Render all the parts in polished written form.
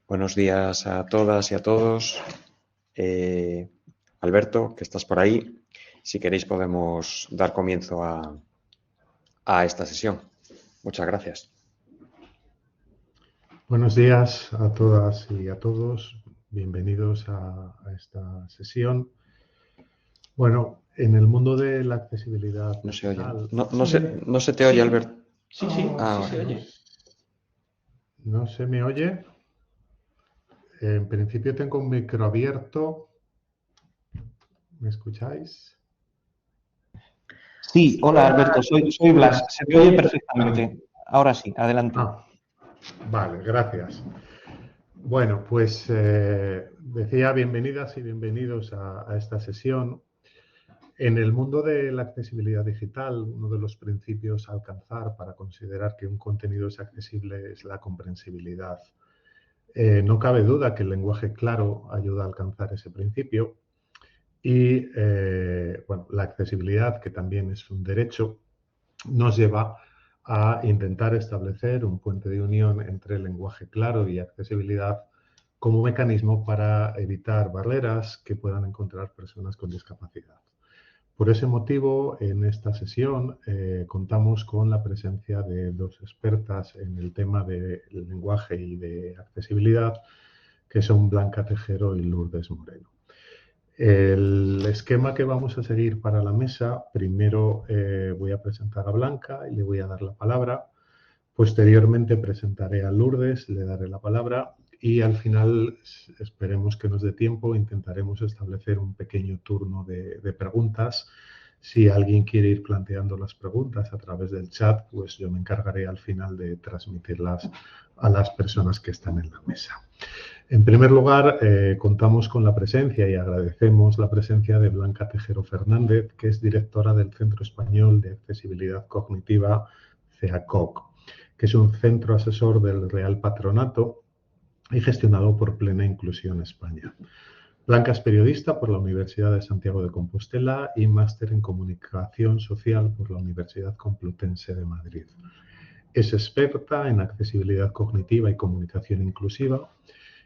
Buenos días a todas y a todos. Alberto, que estás por ahí, si queréis podemos dar comienzo a esta sesión. Muchas gracias. Buenos días a todas y a todos. Bienvenidos a esta sesión. Bueno, en el mundo de la accesibilidad No se oye. digital... No se te oye, Alberto. Sí, se oye. ¿No se me oye? En principio tengo un micro abierto. ¿Me escucháis? Sí, hola Alberto, soy Blas. Se te oye perfectamente. Ahora sí, adelante. Vale, gracias. Bueno, pues decía bienvenidas y bienvenidos a esta sesión. En el mundo de la accesibilidad digital, uno de los principios a alcanzar para considerar que un contenido es accesible es la comprensibilidad. No cabe duda que el lenguaje claro ayuda a alcanzar ese principio y bueno, la accesibilidad, que también es un derecho, nos lleva a intentar establecer un puente de unión entre el lenguaje claro y accesibilidad como mecanismo para evitar barreras que puedan encontrar personas con discapacidad. Por ese motivo, en esta sesión contamos con la presencia de dos expertas en el tema del lenguaje y de accesibilidad, que son Blanca Tejero y Lourdes Moreno. El esquema que vamos a seguir para la mesa, primero voy a presentar a Blanca y le voy a dar la palabra. Posteriormente presentaré a Lourdes, le daré la palabra y al final, esperemos que nos dé tiempo, intentaremos establecer un pequeño turno de preguntas. Si alguien quiere ir planteando las preguntas a través del chat, pues yo me encargaré al final de transmitirlas a las personas que están en la mesa. En primer lugar, contamos con la presencia y agradecemos la presencia de Blanca Tejero Fernández, que es directora del Centro Español de Accesibilidad Cognitiva, CEACOC, que es un centro asesor del Real Patronato y gestionado por Plena Inclusión España. Blanca es periodista por la Universidad de Santiago de Compostela y máster en Comunicación Social por la Universidad Complutense de Madrid. Es experta en accesibilidad cognitiva y comunicación inclusiva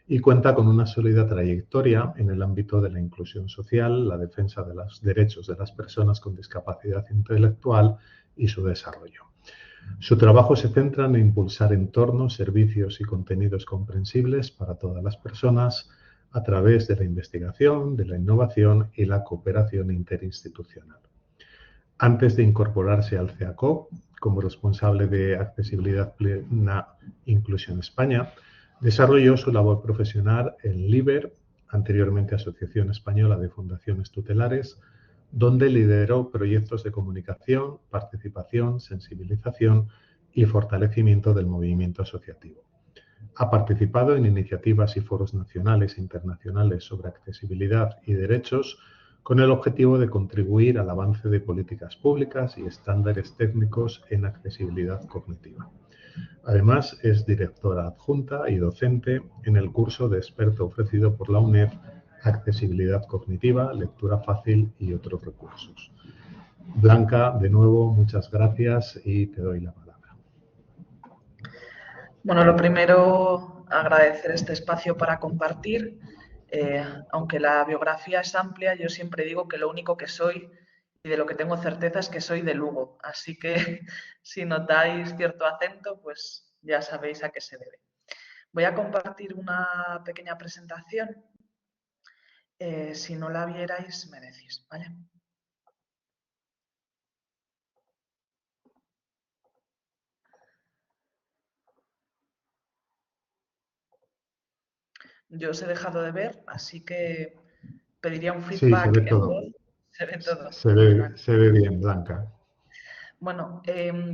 y cuenta con una sólida trayectoria en el ámbito de la inclusión social, la defensa de los derechos de las personas con discapacidad intelectual y su desarrollo. Su trabajo se centra en impulsar entornos, servicios y contenidos comprensibles para todas las personas a través de la investigación, de la innovación y la cooperación interinstitucional. Antes de incorporarse al CEACOC como responsable de Accesibilidad Plena Inclusión España, desarrolló su labor profesional en LIBER, anteriormente Asociación Española de Fundaciones Tutelares, donde lideró proyectos de comunicación, participación, sensibilización y fortalecimiento del movimiento asociativo. Ha participado en iniciativas y foros nacionales e internacionales sobre accesibilidad y derechos con el objetivo de contribuir al avance de políticas públicas y estándares técnicos en accesibilidad cognitiva. Además, es directora adjunta y docente en el curso de experto ofrecido por la UNED, Accesibilidad Cognitiva, Lectura Fácil y otros recursos. Blanca, de nuevo, muchas gracias y te doy la palabra. Bueno, lo primero, agradecer este espacio para compartir. Aunque la biografía es amplia, yo siempre digo que lo único que soy y de lo que tengo certeza es que soy de Lugo. Así que si notáis cierto acento, pues ya sabéis a qué se debe. Voy a compartir una pequeña presentación. Si no la vierais, me decís, ¿vale? Yo os he dejado de ver, así que pediría un feedback. Sí, se ve todo. Se ve todo. Se ve bien, Blanca. Bueno,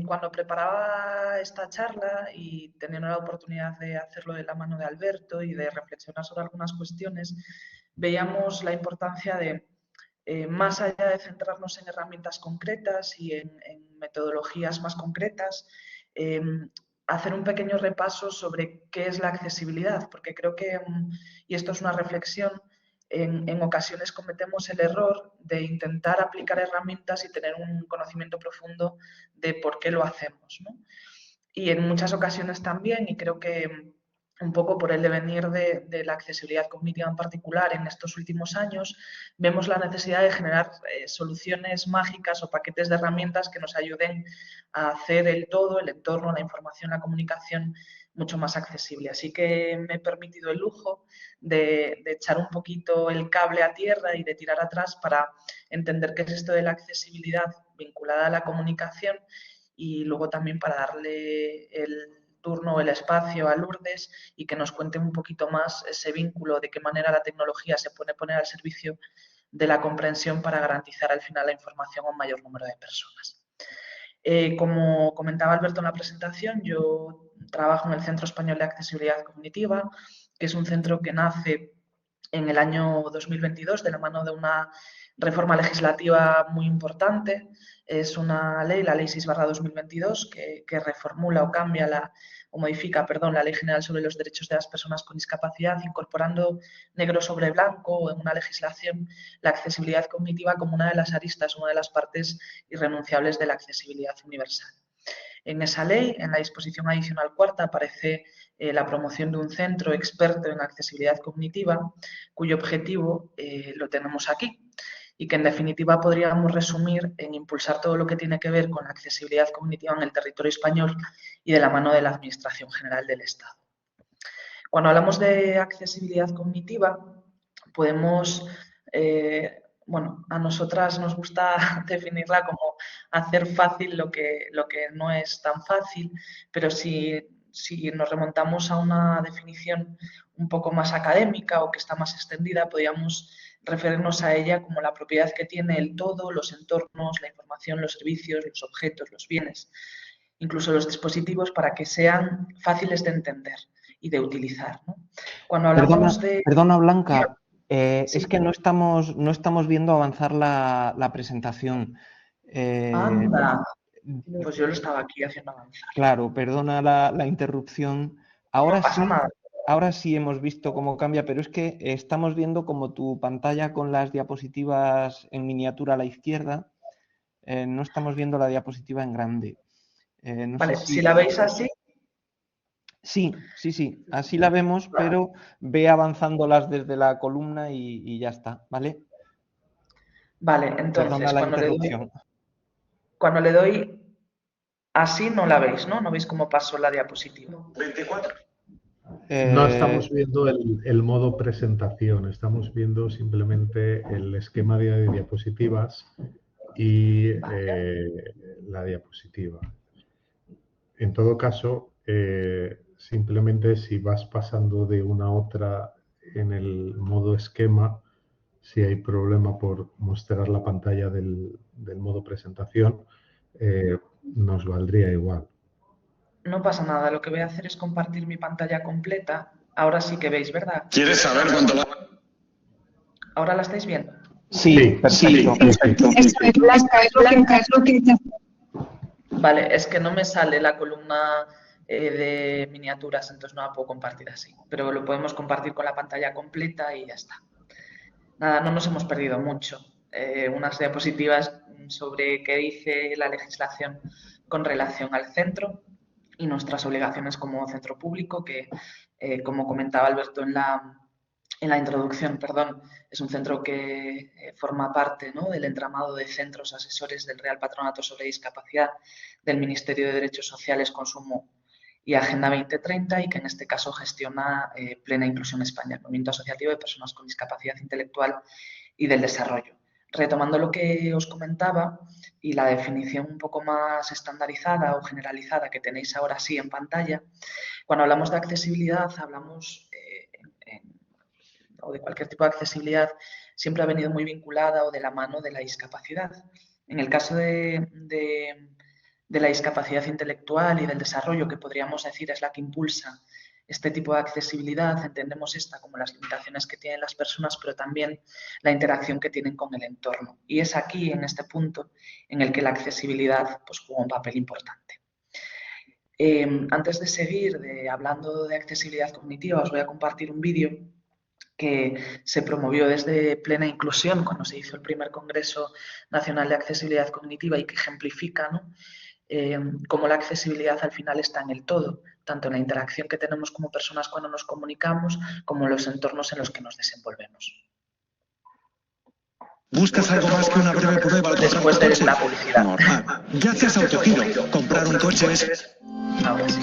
cuando preparaba esta charla y teniendo la oportunidad de hacerlo de la mano de Alberto y de reflexionar sobre algunas cuestiones, veíamos la importancia de, más allá de centrarnos en herramientas concretas y en metodologías más concretas, hacer un pequeño repaso sobre qué es la accesibilidad, porque creo que, y esto es una reflexión, en ocasiones cometemos el error de intentar aplicar herramientas y tener un conocimiento profundo de por qué lo hacemos, ¿no? Y en muchas ocasiones también, y creo que un poco por el devenir de la accesibilidad cognitiva en particular en estos últimos años, vemos la necesidad de generar soluciones mágicas o paquetes de herramientas que nos ayuden a hacer el todo, el entorno, la información, la comunicación mucho más accesible. Así que me he permitido el lujo de echar un poquito el cable a tierra y de tirar atrás para entender qué es esto de la accesibilidad vinculada a la comunicación y luego también para darle el turno o el espacio a Lourdes y que nos cuente un poquito más ese vínculo, de qué manera la tecnología se puede poner al servicio de la comprensión para garantizar al final la información a un mayor número de personas. Como comentaba Alberto en la presentación, yo trabajo en el Centro Español de Accesibilidad Cognitiva, que es un centro que nace en el año 2022 de la mano de una reforma legislativa muy importante. Es una ley, la Ley 6/2022, que reformula o cambia o modifica, la Ley General sobre los Derechos de las Personas con Discapacidad, incorporando negro sobre blanco en una legislación la accesibilidad cognitiva como una de las aristas, una de las partes irrenunciables de la accesibilidad universal. En esa ley, en la disposición adicional cuarta, aparece la promoción de un centro experto en accesibilidad cognitiva, cuyo objetivo lo tenemos aquí y que en definitiva podríamos resumir en impulsar todo lo que tiene que ver con la accesibilidad cognitiva en el territorio español y de la mano de la Administración General del Estado. Cuando hablamos de accesibilidad cognitiva, podemos, a nosotras nos gusta definirla como hacer fácil lo que no es tan fácil, pero si nos remontamos a una definición un poco más académica o que está más extendida, podríamos referirnos a ella como la propiedad que tiene el todo, los entornos, la información, los servicios, los objetos, los bienes, incluso los dispositivos, para que sean fáciles de entender y de utilizar, ¿no? Cuando hablamos Perdona, Blanca, sí. Es que no estamos viendo avanzar la presentación. Anda, pues yo lo estaba aquí haciendo avanzar. Claro, perdona la interrupción. No pasa nada. Ahora sí hemos visto cómo cambia, pero es que estamos viendo como tu pantalla con las diapositivas en miniatura a la izquierda, no estamos viendo la diapositiva en grande. No vale, sé si la veis así. Sí, así la vemos, pero ve avanzándolas desde la columna y ya está, ¿vale? Vale, entonces, perdona la interrupción. Cuando le doy así no la veis, ¿no? No veis cómo pasó la diapositiva. 24. No estamos viendo el modo presentación, estamos viendo simplemente el esquema de diapositivas y la diapositiva. En todo caso, simplemente si vas pasando de una a otra en el modo esquema, si hay problema por mostrar la pantalla del modo presentación, nos valdría igual. No pasa nada, lo que voy a hacer es compartir mi pantalla completa. Ahora sí que veis, ¿verdad? ¿Quieres saber cuánto la... ¿Ahora la estáis viendo? Sí, perfecto. Vale, es que no me sale la columna de miniaturas, entonces no la puedo compartir así. Pero lo podemos compartir con la pantalla completa y ya está. Nada, no nos hemos perdido mucho. Unas diapositivas sobre qué dice la legislación con relación al centro y nuestras obligaciones como centro público, que, como comentaba Alberto en la introducción, es un centro que forma parte, ¿no?, del entramado de centros asesores del Real Patronato sobre Discapacidad del Ministerio de Derechos Sociales, Consumo y Agenda 2030 y que en este caso gestiona Plena Inclusión España, el movimiento asociativo de personas con discapacidad intelectual y del desarrollo. Retomando lo que os comentaba y la definición un poco más estandarizada o generalizada que tenéis ahora sí en pantalla, cuando hablamos de accesibilidad hablamos o de cualquier tipo de accesibilidad siempre ha venido muy vinculada o de la mano de la discapacidad. En el caso de la discapacidad intelectual y del desarrollo, que podríamos decir es la que impulsa este tipo de accesibilidad, entendemos esta como las limitaciones que tienen las personas, pero también la interacción que tienen con el entorno. Y es aquí, en este punto, en el que la accesibilidad pues, juega un papel importante. Antes de seguir hablando de accesibilidad cognitiva, os voy a compartir un vídeo que se promovió desde Plena Inclusión cuando se hizo el primer Congreso Nacional de Accesibilidad Cognitiva y que ejemplifica, ¿no?, cómo la accesibilidad al final está en el todo, tanto en la interacción que tenemos como personas cuando nos comunicamos, como en los entornos en los que nos desenvolvemos. ¿Buscas algo más que una breve prueba al comprar Después un de coche? una publicidad. Normal. Ya haces autogiro. Comprar un coche es... Ahora sí.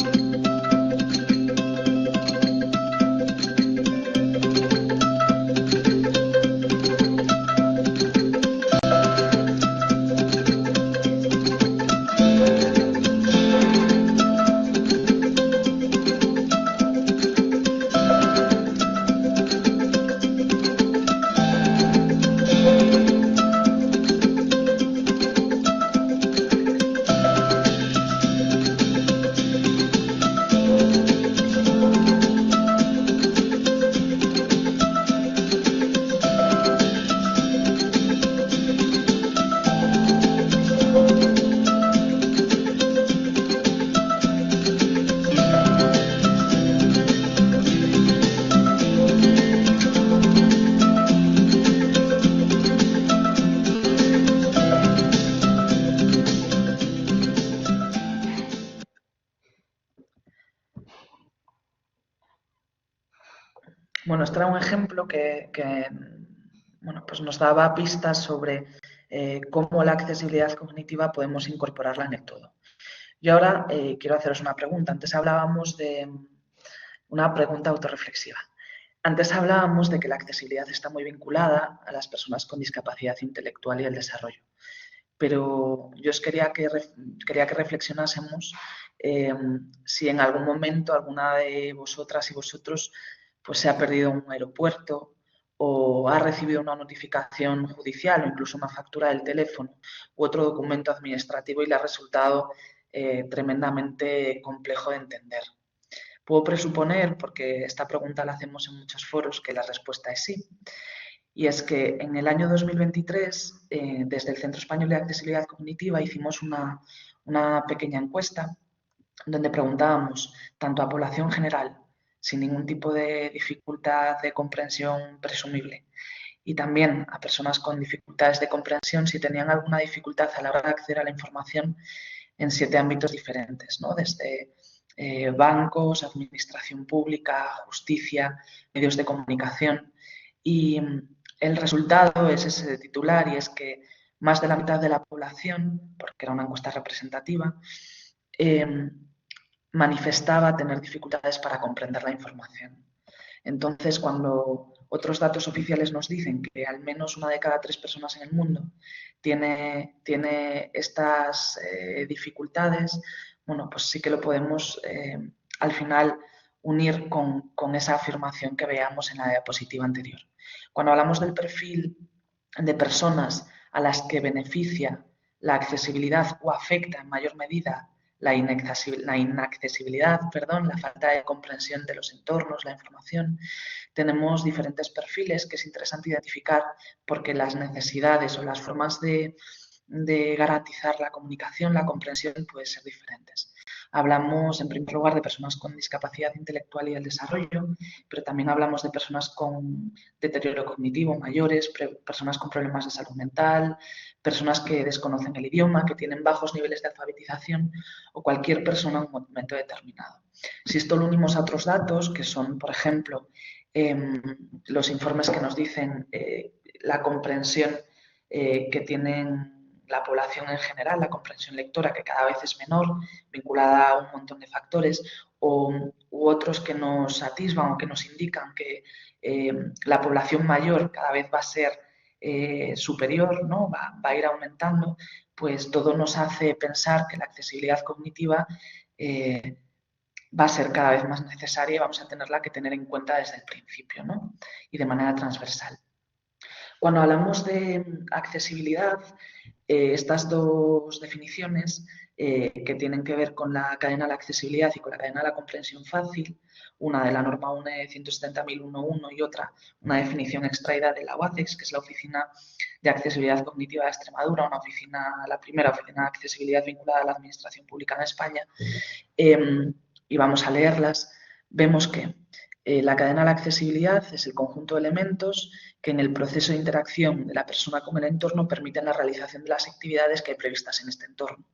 Bueno, este era un ejemplo que bueno, pues nos daba pistas sobre cómo la accesibilidad cognitiva podemos incorporarla en el todo. Yo ahora quiero haceros una pregunta. Antes hablábamos de una pregunta autorreflexiva. Antes hablábamos de que la accesibilidad está muy vinculada a las personas con discapacidad intelectual y el desarrollo. Pero yo os quería que reflexionásemos si en algún momento alguna de vosotras y vosotros pues se ha perdido en un aeropuerto o ha recibido una notificación judicial o incluso una factura del teléfono u otro documento administrativo y le ha resultado tremendamente complejo de entender. Puedo presuponer, porque esta pregunta la hacemos en muchos foros, que la respuesta es sí. Y es que en el año 2023, desde el Centro Español de Accesibilidad Cognitiva, hicimos una pequeña encuesta donde preguntábamos tanto a población general, sin ningún tipo de dificultad de comprensión presumible, y también a personas con dificultades de comprensión si tenían alguna dificultad a la hora de acceder a la información en 7 ámbitos diferentes, ¿no? Desde bancos, administración pública, justicia, medios de comunicación. Y el resultado es ese titular, y es que más de la mitad de la población, porque era una encuesta representativa, manifestaba tener dificultades para comprender la información. Entonces, cuando otros datos oficiales nos dicen que al menos 1 de cada 3 personas en el mundo tiene estas dificultades, bueno, pues sí que lo podemos al final unir con esa afirmación que veíamos en la diapositiva anterior. Cuando hablamos del perfil de personas a las que beneficia la accesibilidad o afecta en mayor medida la inaccesibilidad, la falta de comprensión de los entornos, la información, tenemos diferentes perfiles que es interesante identificar porque las necesidades o las formas de garantizar la comunicación, la comprensión pueden ser diferentes. Hablamos en primer lugar de personas con discapacidad intelectual y el desarrollo, pero también hablamos de personas con deterioro cognitivo, mayores, personas con problemas de salud mental, personas que desconocen el idioma, que tienen bajos niveles de alfabetización o cualquier persona en un momento determinado. Si esto lo unimos a otros datos, que son, por ejemplo, los informes que nos dicen la comprensión que tienen la población en general, la comprensión lectora, que cada vez es menor, vinculada a un montón de factores, u otros que nos atisban o que nos indican que la población mayor cada vez va a ser superior, ¿no? va a ir aumentando, pues todo nos hace pensar que la accesibilidad cognitiva va a ser cada vez más necesaria y vamos a tenerla que tener en cuenta desde el principio, ¿no? Y de manera transversal. Cuando hablamos de accesibilidad, estas dos definiciones que tienen que ver con la cadena de la accesibilidad y con la cadena de la comprensión fácil, una de la norma UNE 170.001 y otra una definición extraída de la UACEX, que es la Oficina de Accesibilidad Cognitiva de Extremadura, la primera oficina de accesibilidad vinculada a la Administración Pública en España, y vamos a leerlas. Vemos que la cadena de la accesibilidad es el conjunto de elementos que en el proceso de interacción de la persona con el entorno permiten la realización de las actividades que hay previstas en este entorno.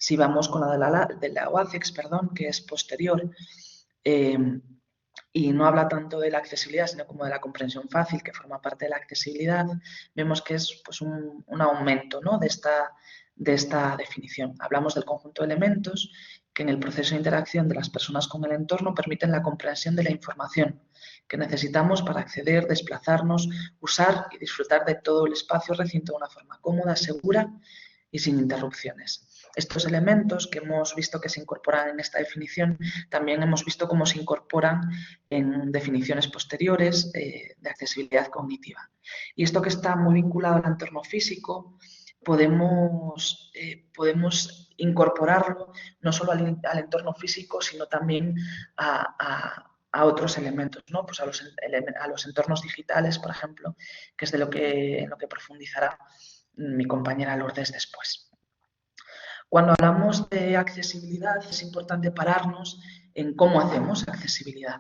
Si vamos con la de la OACEX, perdón, que es posterior, y no habla tanto de la accesibilidad, sino como de la comprensión fácil, que forma parte de la accesibilidad, vemos que es pues, un aumento, ¿no?, de esta definición. Hablamos del conjunto de elementos que en el proceso de interacción de las personas con el entorno permiten la comprensión de la información que necesitamos para acceder, desplazarnos, usar y disfrutar de todo el espacio recinto de una forma cómoda, segura y sin interrupciones. Estos elementos que hemos visto que se incorporan en esta definición, también hemos visto cómo se incorporan en definiciones posteriores de accesibilidad cognitiva. Y esto que está muy vinculado al entorno físico, podemos incorporarlo no solo al entorno físico, sino también a otros elementos, ¿no? Pues a los entornos digitales, por ejemplo, que es en lo que profundizará mi compañera Lourdes después. Cuando hablamos de accesibilidad, es importante pararnos en cómo hacemos accesibilidad.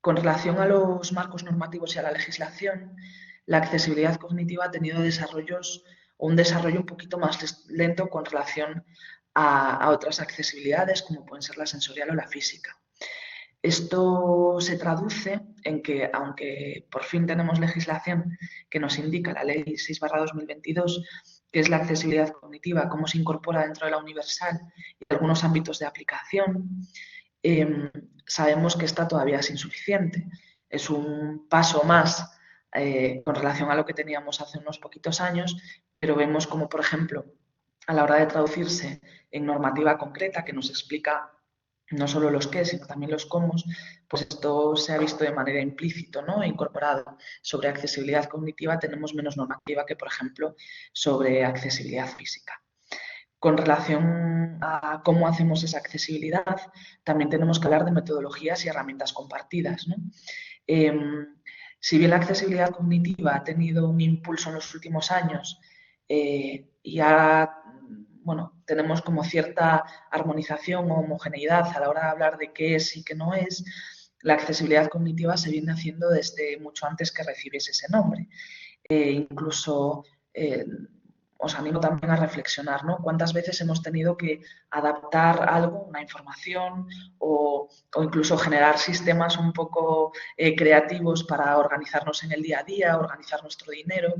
Con relación a los marcos normativos y a la legislación, la accesibilidad cognitiva ha tenido un desarrollo un poquito más lento con relación a otras accesibilidades, como pueden ser la sensorial o la física. Esto se traduce en que, aunque por fin tenemos legislación que nos indica la Ley 6/2022, que es la accesibilidad cognitiva, cómo se incorpora dentro de la universal y algunos ámbitos de aplicación, sabemos que esta todavía es insuficiente. Es un paso más con relación a lo que teníamos hace unos poquitos años, pero vemos como, por ejemplo, a la hora de traducirse en normativa concreta que nos explica no solo los qué, sino también los cómo, pues esto se ha visto de manera implícita, ¿no?, incorporado. Sobre accesibilidad cognitiva tenemos menos normativa que, por ejemplo, sobre accesibilidad física. Con relación a cómo hacemos esa accesibilidad, también tenemos que hablar de metodologías y herramientas compartidas, ¿no? Si bien la accesibilidad cognitiva ha tenido un impulso en los últimos años y tenemos como cierta armonización o homogeneidad a la hora de hablar de qué es y qué no es, la accesibilidad cognitiva se viene haciendo desde mucho antes que recibiese ese nombre. Incluso os animo también a reflexionar, ¿no? ¿Cuántas veces hemos tenido que adaptar algo, una información o incluso generar sistemas un poco creativos para organizarnos en el día a día, organizar nuestro dinero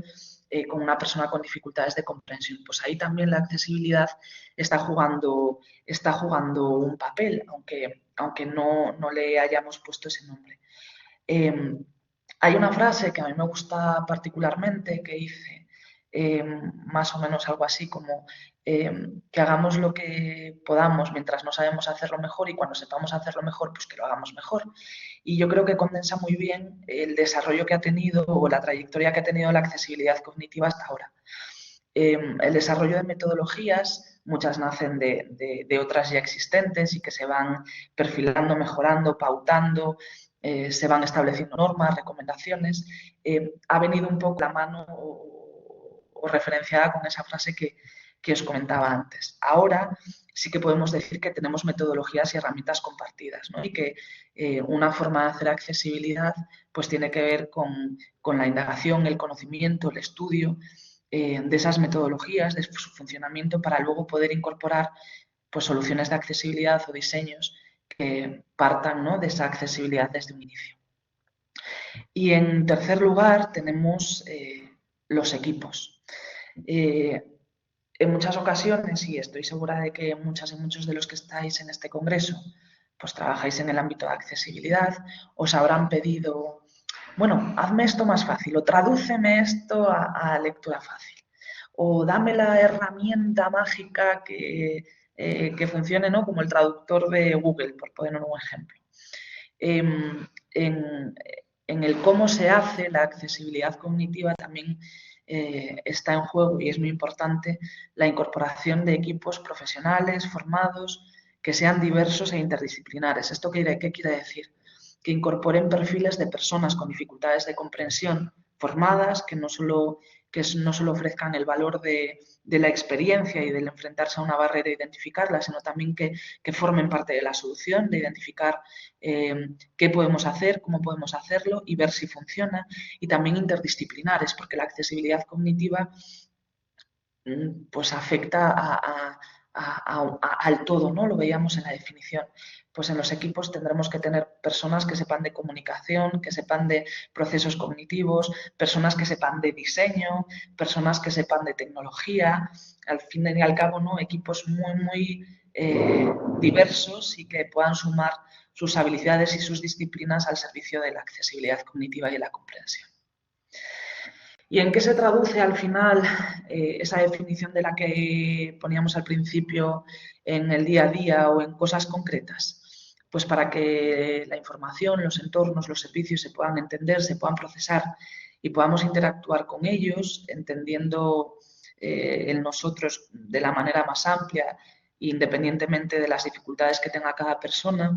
con una persona con dificultades de comprensión? Pues ahí también la accesibilidad está jugando un papel, aunque no le hayamos puesto ese nombre. Hay una frase que a mí me gusta particularmente que dice más o menos algo así como que hagamos lo que podamos mientras no sabemos hacerlo mejor, y cuando sepamos hacerlo mejor, pues que lo hagamos mejor. Y yo creo que condensa muy bien el desarrollo que ha tenido o la trayectoria que ha tenido la accesibilidad cognitiva hasta ahora. El desarrollo de metodologías, muchas nacen de otras ya existentes y que se van perfilando, mejorando, pautando, se van estableciendo normas, recomendaciones. Ha venido un poco la mano o referenciada con esa frase que os comentaba antes. Ahora sí que podemos decir que tenemos metodologías y herramientas compartidas, ¿no? Y que una forma de hacer accesibilidad pues tiene que ver con la indagación, el conocimiento, el estudio de esas metodologías, de su funcionamiento, para luego poder incorporar pues soluciones de accesibilidad o diseños que partan, ¿no?, de esa accesibilidad desde un inicio. Y en tercer lugar tenemos los equipos. En muchas ocasiones, y estoy segura de que muchas y muchos de los que estáis en este congreso pues trabajáis en el ámbito de accesibilidad, os habrán pedido, bueno, hazme esto más fácil, o tradúceme esto a lectura fácil, o dame la herramienta mágica que funcione, ¿no?, como el traductor de Google, por poner un ejemplo. En el cómo se hace la accesibilidad cognitiva también está en juego, y es muy importante, la incorporación de equipos profesionales formados que sean diversos e interdisciplinares. ¿Esto qué quiere decir? Que incorporen perfiles de personas con dificultades de comprensión formadas, que no solo ofrezcan el valor de la experiencia y del enfrentarse a una barrera e identificarla, sino también que formen parte de la solución, de identificar qué podemos hacer, cómo podemos hacerlo y ver si funciona. Y también interdisciplinares, porque la accesibilidad cognitiva pues afecta al todo, ¿no? Lo veíamos en la definición. Pues en los equipos tendremos que tener personas que sepan de comunicación, que sepan de procesos cognitivos, personas que sepan de diseño, personas que sepan de tecnología. Al fin y al cabo, ¿no? Equipos muy diversos y que puedan sumar sus habilidades y sus disciplinas al servicio de la accesibilidad cognitiva y de la comprensión. ¿Y en qué se traduce al final esa definición de la que poníamos al principio en el día a día o en cosas concretas? Pues para que la información, los entornos, los servicios se puedan entender, se puedan procesar y podamos interactuar con ellos, entendiendo el nosotros de la manera más amplia, independientemente de las dificultades que tenga cada persona,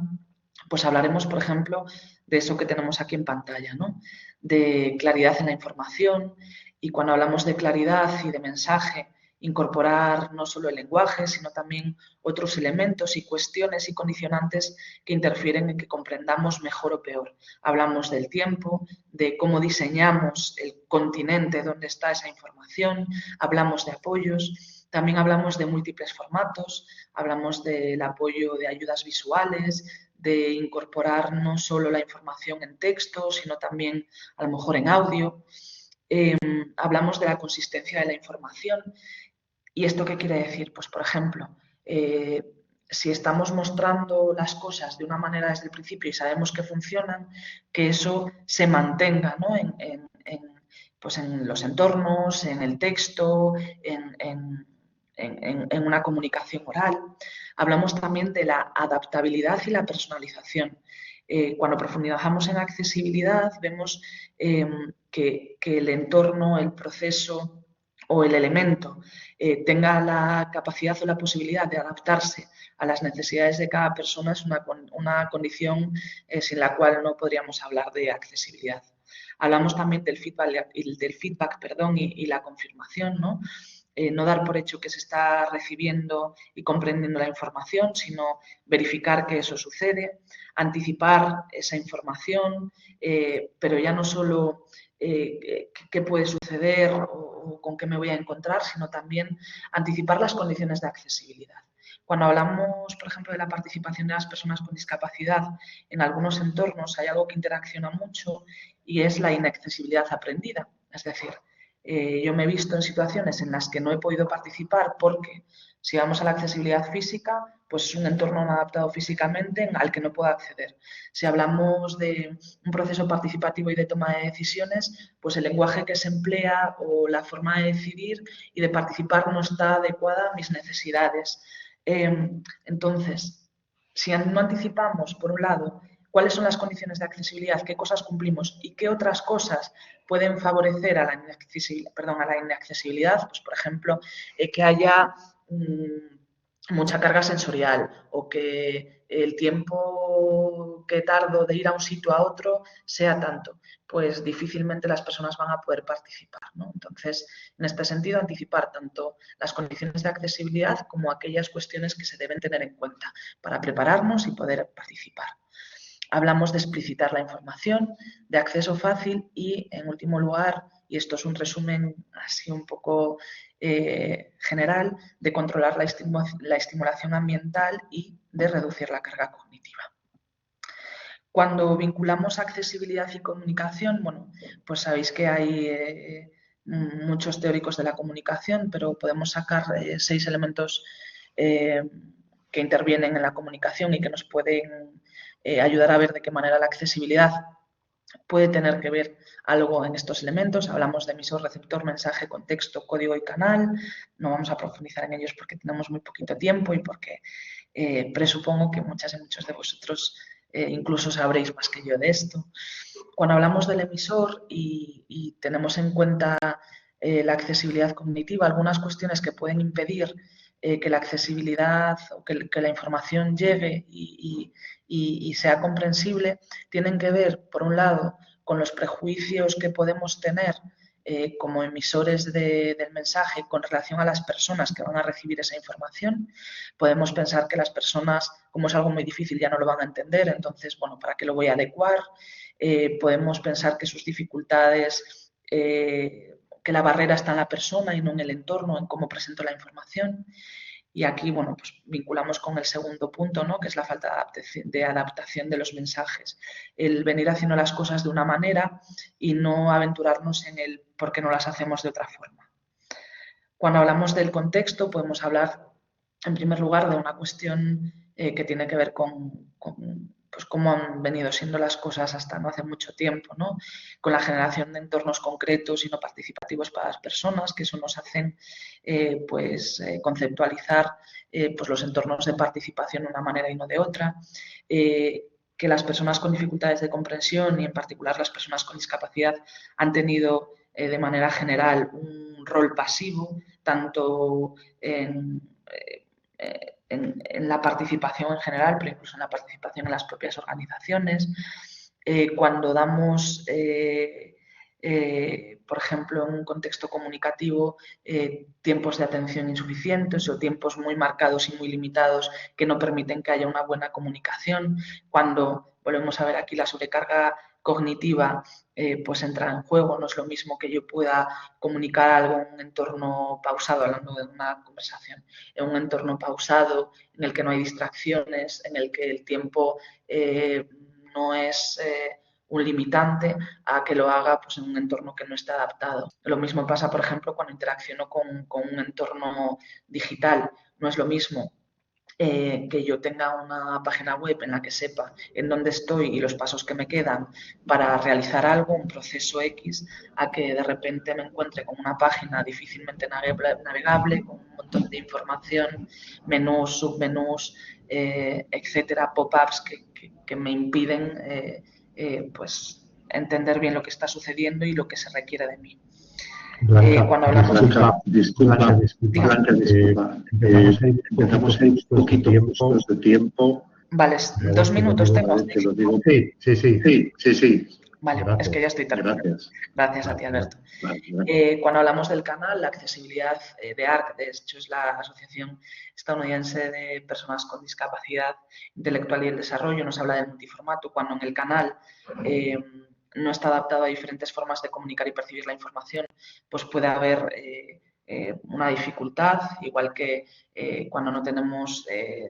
pues hablaremos, por ejemplo, de eso que tenemos aquí en pantalla, ¿no? De claridad en la información, y cuando hablamos de claridad y de mensaje, incorporar no solo el lenguaje, sino también otros elementos y cuestiones y condicionantes que interfieren en que comprendamos mejor o peor. Hablamos del tiempo, de cómo diseñamos el continente donde está esa información, hablamos de apoyos, también hablamos de múltiples formatos, hablamos del apoyo de ayudas visuales, de incorporar no solo la información en texto, sino también a lo mejor en audio. Hablamos de la consistencia de la información. ¿Y esto qué quiere decir? Pues, por ejemplo, si estamos mostrando las cosas de una manera desde el principio y sabemos que funcionan, que eso se mantenga, ¿no? Pues en los entornos, en el texto, en una comunicación oral. Hablamos también de la adaptabilidad y la personalización. Cuando profundizamos en accesibilidad, vemos que el entorno, el proceso o el elemento tenga la capacidad o la posibilidad de adaptarse a las necesidades de cada persona es una condición sin la cual no podríamos hablar de accesibilidad. Hablamos también del feedback y la confirmación, ¿no? No dar por hecho que se está recibiendo y comprendiendo la información, sino verificar que eso sucede, anticipar esa información, pero ya no solo qué puede suceder o con qué me voy a encontrar, sino también anticipar las condiciones de accesibilidad. Cuando hablamos, por ejemplo, de la participación de las personas con discapacidad, en algunos entornos hay algo que interacciona mucho y es la inaccesibilidad aprendida. Es decir, yo me he visto en situaciones en las que no he podido participar porque si vamos a la accesibilidad física, pues es un entorno no adaptado físicamente al que no puedo acceder. Si hablamos de un proceso participativo y de toma de decisiones, pues el lenguaje que se emplea o la forma de decidir y de participar no está adecuada a mis necesidades. Entonces, si no anticipamos, por un lado, cuáles son las condiciones de accesibilidad, qué cosas cumplimos y qué otras cosas pueden favorecer a la inaccesibilidad, pues por ejemplo, que haya mucha carga sensorial o que el tiempo que tardo de ir a un sitio a otro sea tanto, pues difícilmente las personas van a poder participar, ¿no? Entonces, en este sentido, anticipar tanto las condiciones de accesibilidad como aquellas cuestiones que se deben tener en cuenta para prepararnos y poder participar. Hablamos de explicitar la información, de acceso fácil y, en último lugar, y esto es un resumen así un poco general, de controlar la estimulación ambiental y de reducir la carga cognitiva. Cuando vinculamos accesibilidad y comunicación, bueno, pues sabéis que hay muchos teóricos de la comunicación, pero podemos sacar 6 elementos que intervienen en la comunicación y que nos pueden ayudar a ver de qué manera la accesibilidad puede tener que ver algo en estos elementos. Hablamos de emisor, receptor, mensaje, contexto, código y canal. No vamos a profundizar en ellos porque tenemos muy poquito tiempo y porque presupongo que muchas y muchos de vosotros incluso sabréis más que yo de esto. Cuando hablamos del emisor y tenemos en cuenta la accesibilidad cognitiva, algunas cuestiones que pueden impedir que la accesibilidad o que la información llegue y sea comprensible, tienen que ver, por un lado, con los prejuicios que podemos tener como emisores del mensaje con relación a las personas que van a recibir esa información. Podemos pensar que las personas, como es algo muy difícil, ya no lo van a entender, entonces, bueno, ¿para qué lo voy a adecuar? Podemos pensar que sus dificultades, que que la barrera está en la persona y no en el entorno, en cómo presento la información. Y aquí, bueno, pues vinculamos con el segundo punto, ¿no? Que es la falta de adaptación de los mensajes. El venir haciendo las cosas de una manera y no aventurarnos en el por qué no las hacemos de otra forma. Cuando hablamos del contexto, podemos hablar, en primer lugar, de una cuestión que tiene que ver con pues cómo han venido siendo las cosas hasta no hace mucho tiempo, ¿no? Con la generación de entornos concretos y no participativos para las personas, que eso nos hacen conceptualizar pues los entornos de participación de una manera y no de otra, que las personas con dificultades de comprensión y en particular las personas con discapacidad han tenido de manera general un rol pasivo, tanto en la participación en general, pero incluso en la participación en las propias organizaciones. Cuando damos, por ejemplo, en un contexto comunicativo, tiempos de atención insuficientes o tiempos muy marcados y muy limitados que no permiten que haya una buena comunicación. Cuando volvemos a ver aquí la sobrecarga cognitiva, pues entra en juego. No es lo mismo que yo pueda comunicar algo en un entorno pausado, hablando de una conversación, en un entorno pausado, en el que no hay distracciones, en el que el tiempo no es un limitante, a que lo haga pues, en un entorno que no está adaptado. Lo mismo pasa, por ejemplo, cuando interacciono con un entorno digital. No es lo mismo que yo tenga una página web en la que sepa en dónde estoy y los pasos que me quedan para realizar algo, un proceso X, a que de repente me encuentre con una página difícilmente navegable, con un montón de información, menús, submenús, etcétera, pop-ups que me impiden pues entender bien lo que está sucediendo y lo que se requiere de mí. Blanca, cuando hablamos disculpa. Empezamos a ir un poquito justos de tiempo. Vale, 2 minutos tengo. Sí. Vale, Gracias. Es que ya estoy terminando. Gracias a ti, Alberto. Cuando hablamos del canal, la accesibilidad de ARC, de hecho es la Asociación Estadounidense de Personas con Discapacidad Intelectual y el Desarrollo, nos habla del multiformato, cuando en el canal no está adaptado a diferentes formas de comunicar y percibir la información, pues puede haber una dificultad, igual que cuando no tenemos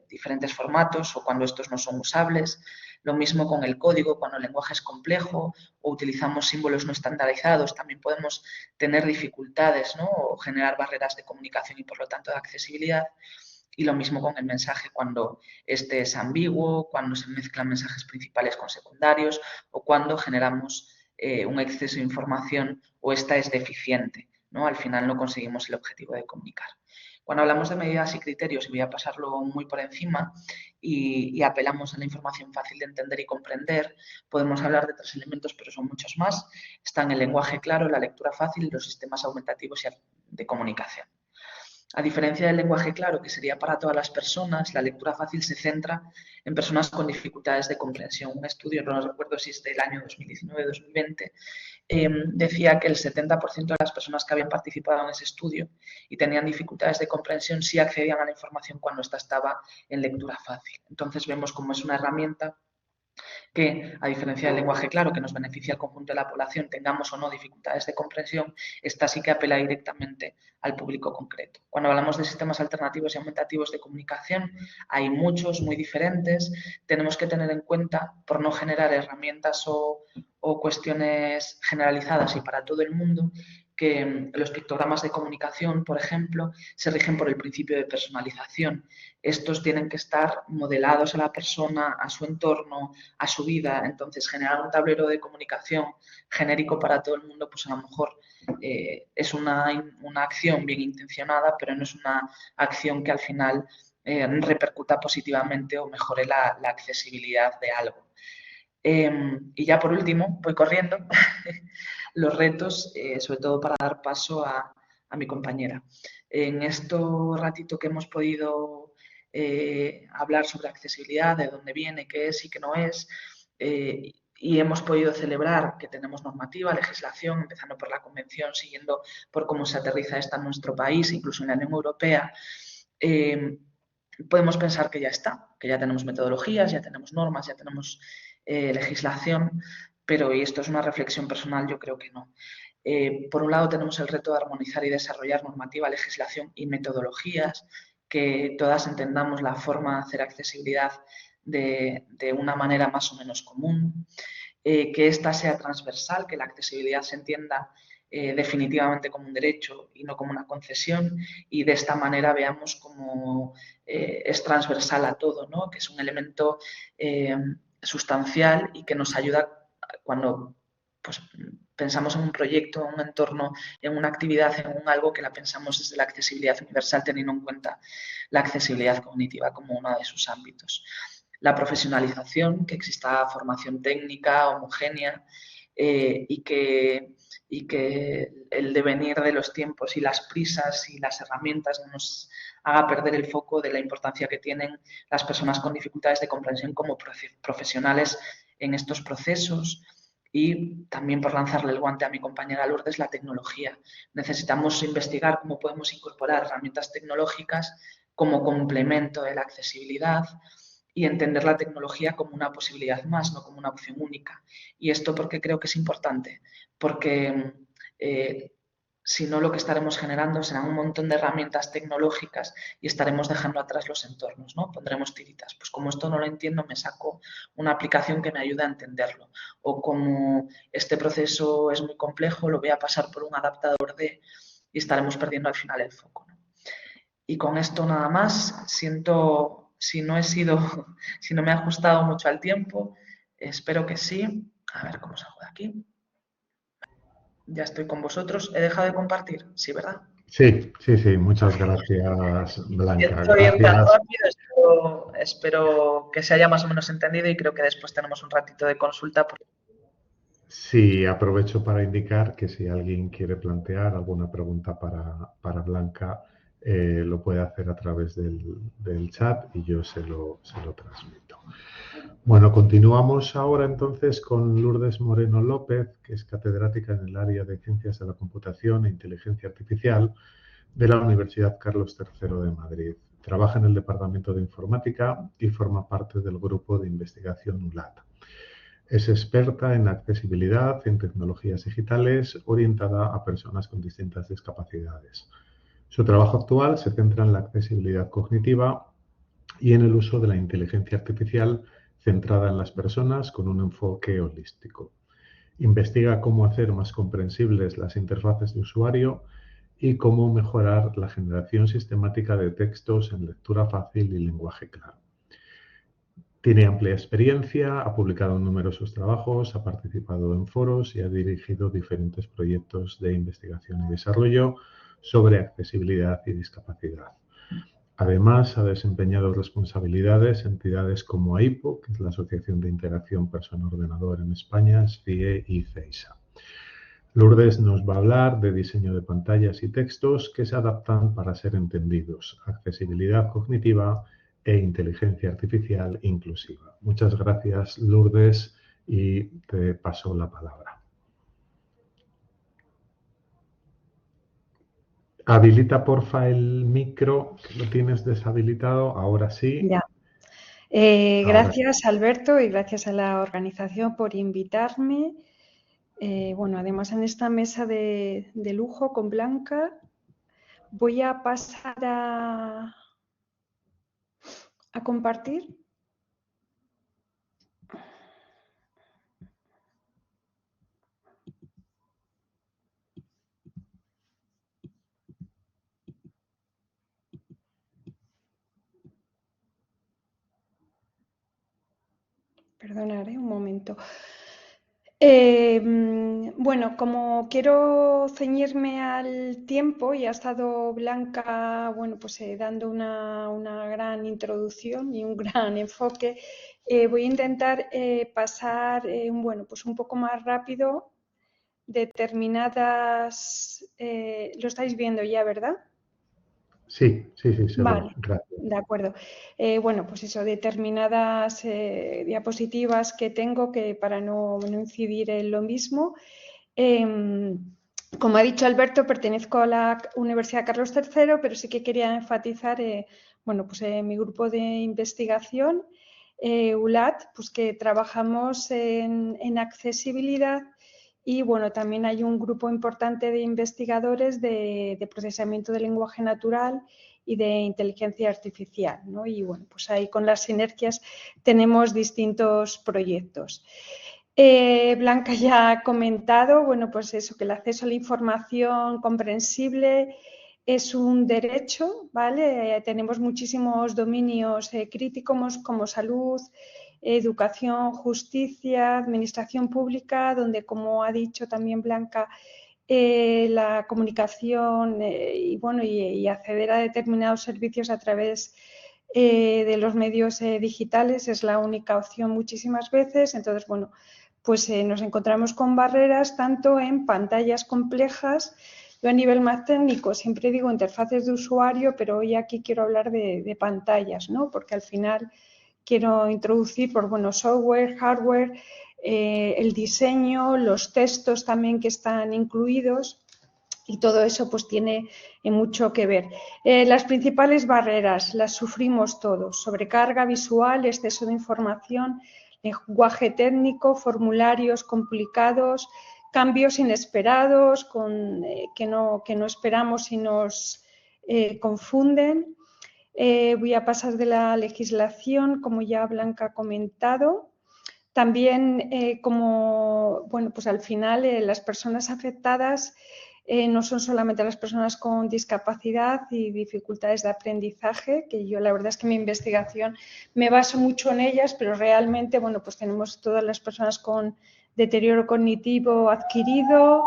diferentes formatos o cuando estos no son usables. Lo mismo con el código, cuando el lenguaje es complejo o utilizamos símbolos no estandarizados, también podemos tener dificultades, ¿no? O generar barreras de comunicación y por lo tanto de accesibilidad. Y lo mismo con el mensaje, cuando este es ambiguo, cuando se mezclan mensajes principales con secundarios o cuando generamos un exceso de información o esta es deficiente, ¿no? Al final no conseguimos el objetivo de comunicar. Cuando hablamos de medidas y criterios, y voy a pasarlo muy por encima, y apelamos a la información fácil de entender y comprender, podemos hablar de 3 elementos, pero son muchos más. Están el lenguaje claro, la lectura fácil y los sistemas aumentativos de comunicación. A diferencia del lenguaje claro, que sería para todas las personas, la lectura fácil se centra en personas con dificultades de comprensión. Un estudio, no recuerdo si es del año 2019-2020, decía que el 70% de las personas que habían participado en ese estudio y tenían dificultades de comprensión sí accedían a la información cuando ésta estaba en lectura fácil. Entonces vemos cómo es una herramienta que, a diferencia del lenguaje claro, que nos beneficia al conjunto de la población, tengamos o no dificultades de comprensión, esta sí que apela directamente al público concreto. Cuando hablamos de sistemas alternativos y aumentativos de comunicación, hay muchos, muy diferentes. Tenemos que tener en cuenta, por no generar herramientas o cuestiones generalizadas y para todo el mundo, que los pictogramas de comunicación, por ejemplo, se rigen por el principio de personalización. Estos tienen que estar modelados a la persona, a su entorno, a su vida. Entonces, generar un tablero de comunicación genérico para todo el mundo, pues a lo mejor es una acción bien intencionada, pero no es una acción que al final repercuta positivamente o mejore la accesibilidad de algo. Y ya por último, voy corriendo, los retos, sobre todo para dar paso a mi compañera. En este ratito que hemos podido hablar sobre accesibilidad, de dónde viene, qué es y qué no es, y hemos podido celebrar que tenemos normativa, legislación, empezando por la Convención, siguiendo por cómo se aterriza esta en nuestro país, incluso en la Unión Europea, podemos pensar que ya está, que ya tenemos metodologías, ya tenemos normas, ya tenemos legislación, pero, y esto es una reflexión personal, yo creo que no. Por un lado tenemos el reto de armonizar y desarrollar normativa, legislación y metodologías, que todas entendamos la forma de hacer accesibilidad de una manera más o menos común, que ésta sea transversal, que la accesibilidad se entienda definitivamente como un derecho y no como una concesión, y de esta manera veamos cómo es transversal a todo, ¿no? Que es un elemento sustancial y que nos ayuda cuando pues, pensamos en un proyecto, en un entorno, en una actividad, en un algo que la pensamos desde la accesibilidad universal, teniendo en cuenta la accesibilidad cognitiva como uno de sus ámbitos. La profesionalización, que exista formación técnica homogénea y que el devenir de los tiempos y las prisas y las herramientas no nos haga perder el foco de la importancia que tienen las personas con dificultades de comprensión como profesionales en estos procesos. Y también, por lanzarle el guante a mi compañera Lourdes, la tecnología. Necesitamos investigar cómo podemos incorporar herramientas tecnológicas como complemento de la accesibilidad y entender la tecnología como una posibilidad más, no como una opción única. Y esto porque creo que es importante, porque si no, lo que estaremos generando serán un montón de herramientas tecnológicas y estaremos dejando atrás los entornos, ¿no? Pondremos tiritas. Pues como esto no lo entiendo, me saco una aplicación que me ayude a entenderlo. O como este proceso es muy complejo, lo voy a pasar por un adaptador de y estaremos perdiendo al final el foco, ¿no? Y con esto nada más. Siento si no me he ajustado mucho al tiempo. Espero que sí. A ver cómo salgo de aquí. Ya estoy con vosotros. ¿He dejado de compartir? Sí, ¿verdad? Sí. Muchas gracias, Blanca. Estoy en tan Gracias. rápido. Espero que se haya más o menos entendido y creo que después tenemos un ratito de consulta. Sí, aprovecho para indicar que si alguien quiere plantear alguna pregunta para Blanca, lo puede hacer a través del chat y yo se lo transmito. Bueno, continuamos ahora entonces con Lourdes Moreno López, que es catedrática en el área de Ciencias de la Computación e Inteligencia Artificial de la Universidad Carlos III de Madrid. Trabaja en el Departamento de Informática y forma parte del grupo de investigación ULAT. Es experta en accesibilidad en tecnologías digitales orientada a personas con distintas discapacidades. Su trabajo actual se centra en la accesibilidad cognitiva y en el uso de la inteligencia artificial centrada en las personas con un enfoque holístico. Investiga cómo hacer más comprensibles las interfaces de usuario y cómo mejorar la generación sistemática de textos en lectura fácil y lenguaje claro. Tiene amplia experiencia, ha publicado numerosos trabajos, ha participado en foros y ha dirigido diferentes proyectos de investigación y desarrollo sobre accesibilidad y discapacidad. Además, ha desempeñado responsabilidades en entidades como AIPO, que es la Asociación de Interacción Persona-Ordenador en España, SFIE y CEISA. Lourdes nos va a hablar de diseño de pantallas y textos que se adaptan para ser entendidos, accesibilidad cognitiva e inteligencia artificial inclusiva. Muchas gracias, Lourdes, y te paso la palabra. Habilita, porfa, el micro, que lo tienes deshabilitado. Ahora sí. Ya. Gracias, Alberto, y gracias a la organización por invitarme. Bueno, además en esta mesa de lujo con Blanca, voy a pasar a compartir. Perdonad, un momento. Bueno, como quiero ceñirme al tiempo y ha estado Blanca, bueno, pues dando una gran introducción y un gran enfoque, voy a intentar pasar, bueno, pues un poco más rápido determinadas. Lo estáis viendo ya, ¿verdad? Sí, seguro. Vale, gracias. De acuerdo. Bueno, pues eso, determinadas diapositivas que tengo que para no incidir en lo mismo. Como ha dicho Alberto, pertenezco a la Universidad Carlos III, pero sí que quería enfatizar, bueno, pues mi grupo de investigación ULAT, pues que trabajamos en accesibilidad y bueno, también hay un grupo importante de investigadores de procesamiento de lenguaje natural y de inteligencia artificial, ¿no? Y bueno, pues ahí con las sinergias tenemos distintos proyectos. Blanca ya ha comentado, bueno, pues eso, que el acceso a la información comprensible es un derecho, ¿vale? Tenemos muchísimos dominios críticos como salud, educación, justicia, administración pública, donde, como ha dicho también Blanca, la comunicación y, bueno, y acceder a determinados servicios a través de los medios digitales es la única opción muchísimas veces. Entonces, bueno, pues nos encontramos con barreras tanto en pantallas complejas. Yo a nivel más técnico siempre digo interfaces de usuario, pero hoy aquí quiero hablar de pantallas, ¿no? Porque al final quiero introducir, pues, bueno, software, hardware, el diseño, los textos también que están incluidos y todo eso pues tiene mucho que ver. Las principales barreras las sufrimos todos: sobrecarga visual, exceso de información, lenguaje técnico, formularios complicados, cambios inesperados que no esperamos y nos confunden. Voy a pasar de la legislación, como ya Blanca ha comentado. También, como, bueno, pues al final las personas afectadas no son solamente las personas con discapacidad y dificultades de aprendizaje, que yo la verdad es que mi investigación me baso mucho en ellas, pero realmente, bueno, pues tenemos todas las personas con deterioro cognitivo adquirido,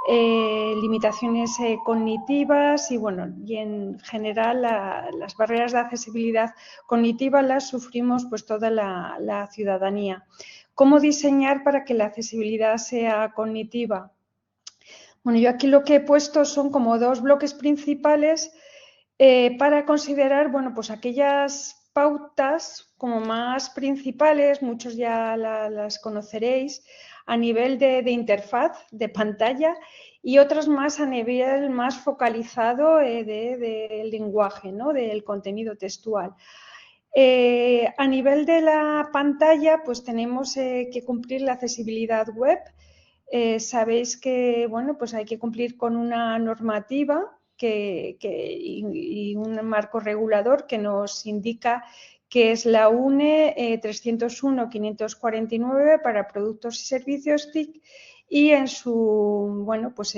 limitaciones cognitivas y, bueno, y en general las barreras de accesibilidad cognitiva las sufrimos pues toda la ciudadanía. ¿Cómo diseñar para que la accesibilidad sea cognitiva? Bueno, yo aquí lo que he puesto son como dos bloques principales para considerar, bueno, pues aquellas pautas como más principales, muchos ya las conoceréis, a nivel de interfaz, de pantalla, y otras más a nivel más focalizado de lenguaje, ¿no? Del contenido textual. A nivel de la pantalla, pues tenemos que cumplir la accesibilidad web. Sabéis que, bueno, pues hay que cumplir con una normativa y un marco regulador que nos indica que es la UNE 301-549 para productos y servicios TIC, y en su, bueno, pues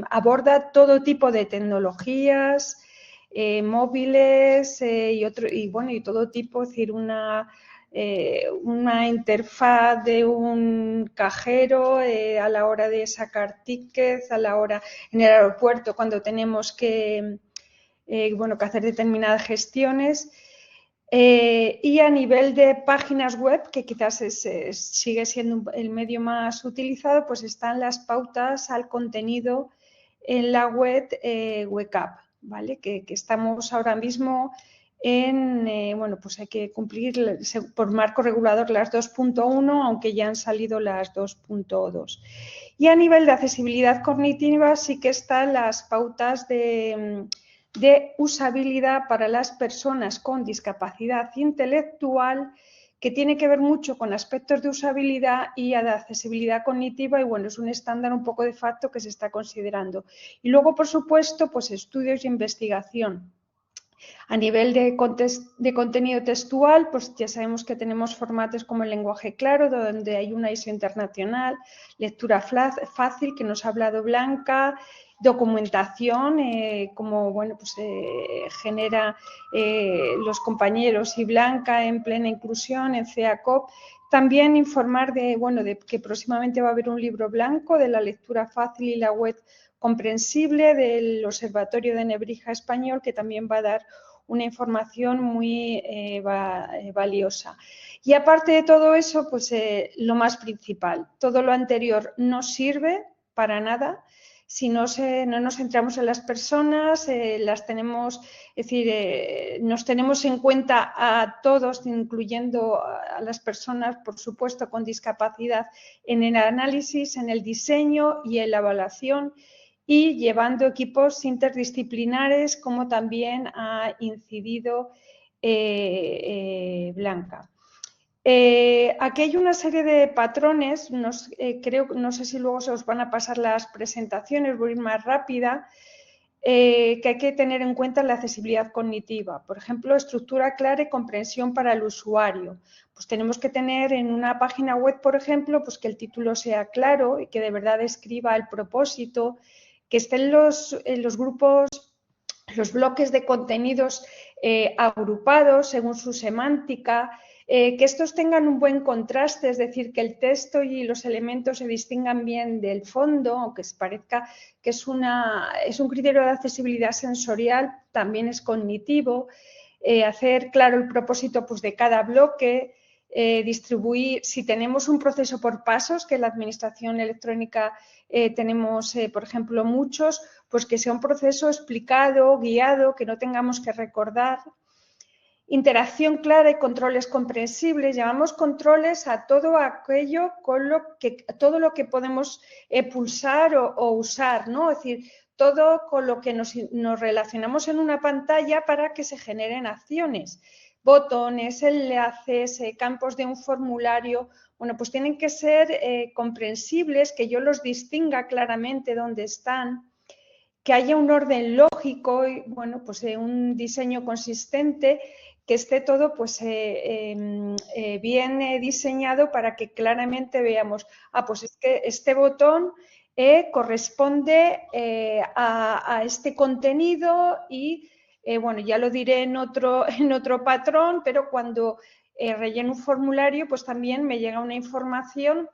aborda todo tipo de tecnologías, móviles y todo tipo, es decir, una interfaz de un cajero a la hora de sacar tickets, a la hora en el aeropuerto cuando tenemos que hacer determinadas gestiones. Y a nivel de páginas web, que quizás sigue siendo el medio más utilizado, pues están las pautas al contenido en la web WCAG, ¿vale? Que estamos ahora mismo pues hay que cumplir por marco regulador las 2.1, aunque ya han salido las 2.2. Y a nivel de accesibilidad cognitiva sí que están las pautas de usabilidad para las personas con discapacidad intelectual, que tiene que ver mucho con aspectos de usabilidad y de accesibilidad cognitiva, y bueno, es un estándar un poco de facto que se está considerando. Y luego, por supuesto, pues estudios e investigación. A nivel de contenido textual, pues ya sabemos que tenemos formatos como el lenguaje claro, donde hay una ISO internacional, lectura fácil, que nos ha hablado Blanca, documentación, como bueno, pues genera los compañeros y Blanca en plena inclusión en CEACOP. También informar de que próximamente va a haber un libro blanco de la lectura fácil y la web comprensible del Observatorio de Nebrija Español, que también va a dar una información muy valiosa. Y aparte de todo eso, pues lo más principal, todo lo anterior no sirve para nada si no nos centramos en las personas, las tenemos, es decir, nos tenemos en cuenta a todos, incluyendo a las personas, por supuesto, con discapacidad, en el análisis, en el diseño y en la evaluación, y llevando equipos interdisciplinares, como también ha incidido Blanca. Aquí hay una serie de patrones, no sé si luego se os van a pasar las presentaciones, voy a ir más rápida, que hay que tener en cuenta en la accesibilidad cognitiva. Por ejemplo, estructura clara y comprensión para el usuario. Pues tenemos que tener en una página web, por ejemplo, pues que el título sea claro y que de verdad describa el propósito, que estén los grupos, los bloques de contenidos agrupados según su semántica, que estos tengan un buen contraste, es decir, que el texto y los elementos se distingan bien del fondo, aunque parezca que es un criterio de accesibilidad sensorial, también es cognitivo, hacer claro el propósito pues, de cada bloque, distribuir, si tenemos un proceso por pasos, que en la administración electrónica tenemos, por ejemplo, muchos, pues que sea un proceso explicado, guiado, que no tengamos que recordar. Interacción clara y controles comprensibles. Llamamos controles a todo aquello todo lo que podemos pulsar o usar, ¿no? Es decir, todo con lo que nos relacionamos en una pantalla para que se generen acciones. Botones, enlaces, campos de un formulario, bueno, pues tienen que ser comprensibles, que yo los distinga claramente dónde están, que haya un orden lógico y, bueno, pues un diseño consistente, que esté todo pues bien diseñado para que claramente veamos, pues es que este botón corresponde a este contenido y, bueno, ya lo diré en otro patrón, pero cuando relleno un formulario, pues también me llega una información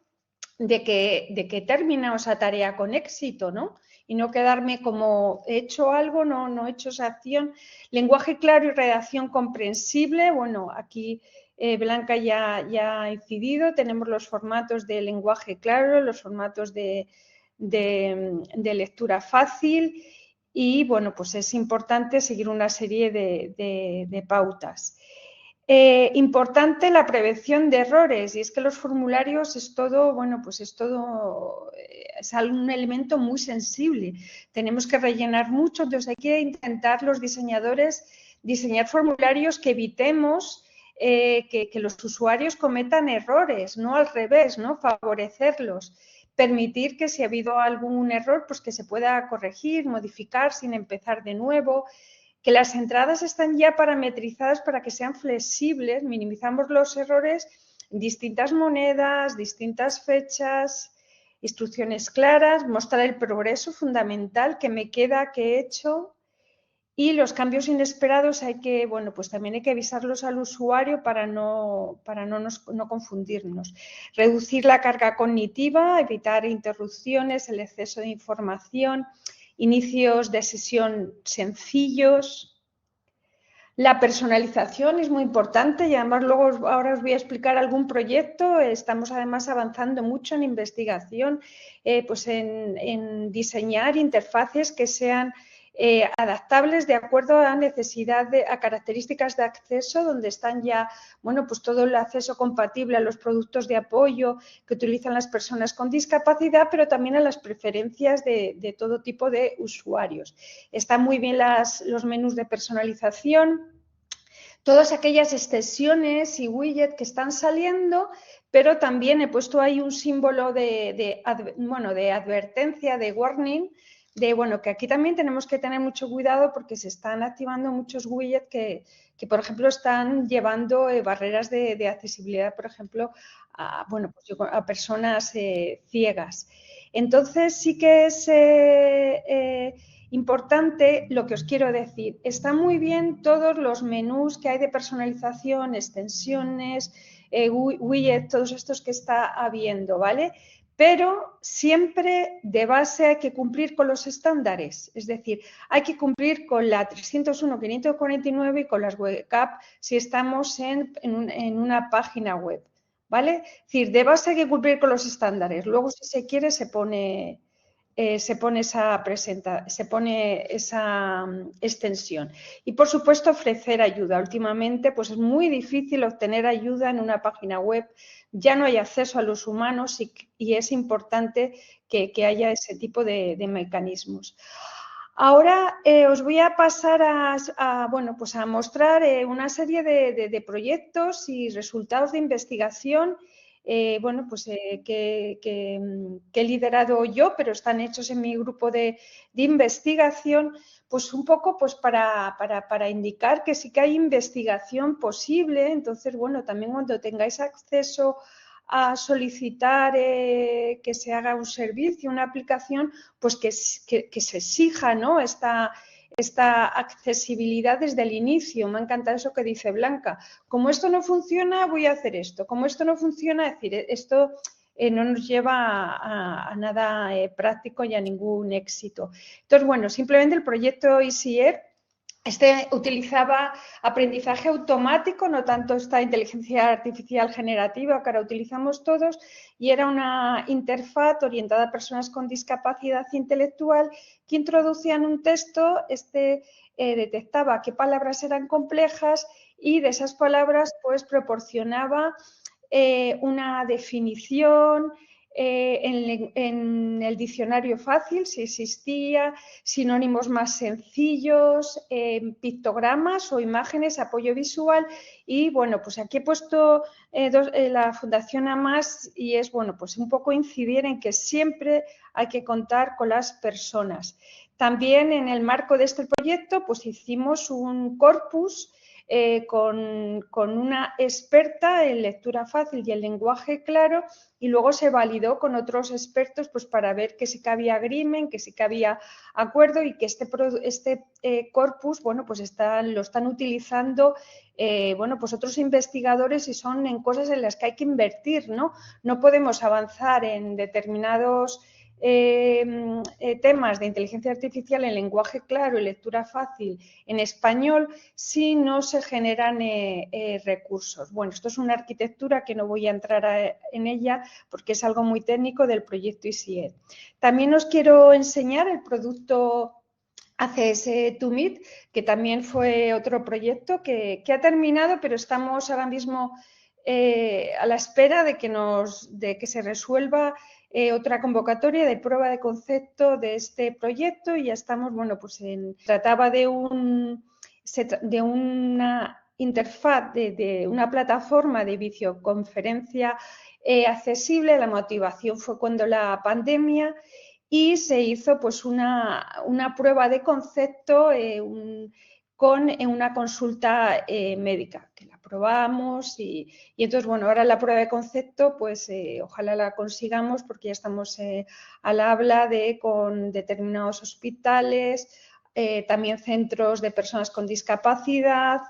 de que he terminado esa tarea con éxito, ¿no? Y no quedarme como he hecho algo, no he hecho esa acción. Lenguaje claro y redacción comprensible. Bueno, aquí Blanca ya ha incidido. Tenemos los formatos de lenguaje claro, los formatos de lectura fácil y, bueno, pues es importante seguir una serie de pautas. Importante la prevención de errores, y es que los formularios es todo, bueno, pues es un elemento muy sensible. Tenemos que rellenar mucho, entonces hay que intentar los diseñadores diseñar formularios que evitemos que los usuarios cometan errores, no al revés, ¿no? Favorecerlos. Permitir que si ha habido algún error, pues que se pueda corregir, modificar sin empezar de nuevo. Que las entradas están ya parametrizadas para que sean flexibles, minimizamos los errores, distintas monedas, distintas fechas, instrucciones claras, mostrar el progreso fundamental que me queda, que he hecho, y los cambios inesperados pues también hay que avisarlos al usuario para no confundirnos. Reducir la carga cognitiva, evitar interrupciones, el exceso de información, inicios de sesión sencillos. La personalización es muy importante y además luego ahora os voy a explicar algún proyecto. Estamos además avanzando mucho en investigación, pues en diseñar interfaces que sean adaptables de acuerdo a a características de acceso, donde están ya, bueno, pues todo el acceso compatible a los productos de apoyo que utilizan las personas con discapacidad, pero también a las preferencias de todo tipo de usuarios. Están muy bien los menús de personalización, todas aquellas extensiones y widgets que están saliendo, pero también he puesto ahí un símbolo de advertencia, de warning, que aquí también tenemos que tener mucho cuidado porque se están activando muchos widgets que por ejemplo, están llevando barreras de accesibilidad, por ejemplo, a personas ciegas. Entonces, sí que es importante lo que os quiero decir. Está muy bien todos los menús que hay de personalización, extensiones, widgets, todos estos que está habiendo, ¿vale? Pero siempre de base hay que cumplir con los estándares, es decir, hay que cumplir con la 301.549 y con las web app si estamos en una página web, ¿vale? Es decir, de base hay que cumplir con los estándares, luego si se quiere se pone esa extensión. Y, por supuesto, ofrecer ayuda. Últimamente, pues es muy difícil obtener ayuda en una página web. Ya no hay acceso a los humanos y es importante que haya ese tipo de mecanismos. Ahora os voy a pasar bueno, pues a mostrar una serie de proyectos y resultados de investigación bueno, pues, que he liderado yo, pero están hechos en mi grupo de investigación, pues un poco pues para indicar que sí que hay investigación posible. Entonces, bueno, también cuando tengáis acceso a solicitar que se haga un servicio, una aplicación, pues que se exija, ¿no?, esta accesibilidad desde el inicio. Me ha encantado eso que dice Blanca. Como esto no funciona, voy a hacer esto. Como esto no funciona, es decir, esto no nos lleva a nada práctico y a ningún éxito. Entonces, bueno, simplemente el proyecto EasyAir, utilizaba aprendizaje automático, no tanto esta inteligencia artificial generativa que ahora utilizamos todos, y era una interfaz orientada a personas con discapacidad intelectual que introducían un texto, detectaba qué palabras eran complejas y de esas palabras pues proporcionaba una definición, en el diccionario fácil, si existía, sinónimos más sencillos, pictogramas o imágenes, apoyo visual. Y bueno, pues aquí he puesto la Fundación AMAS y es, bueno, pues un poco incidir en que siempre hay que contar con las personas. También en el marco de este proyecto pues hicimos un corpus con una experta en lectura fácil y en lenguaje claro, y luego se validó con otros expertos pues para ver que sí que había agreement, que sí que había acuerdo y que este corpus, bueno, pues lo están utilizando bueno, pues otros investigadores y son en cosas en las que hay que invertir, ¿no? No podemos avanzar en determinados temas de inteligencia artificial en lenguaje claro y lectura fácil en español si no se generan recursos. Bueno, esto es una arquitectura que no voy a entrar en ella porque es algo muy técnico del proyecto EasyEd. También os quiero enseñar el producto ACS2Meet, que también fue otro proyecto que ha terminado, pero estamos ahora mismo a la espera de que se resuelva otra convocatoria de prueba de concepto de este proyecto, y ya estamos, bueno, pues trataba de una interfaz, de una plataforma de videoconferencia accesible. La motivación fue cuando la pandemia, y se hizo pues una prueba de concepto con una consulta médica, que la probamos y entonces, bueno, ahora la prueba de concepto pues ojalá la consigamos porque ya estamos al habla con determinados hospitales, también centros de personas con discapacidad,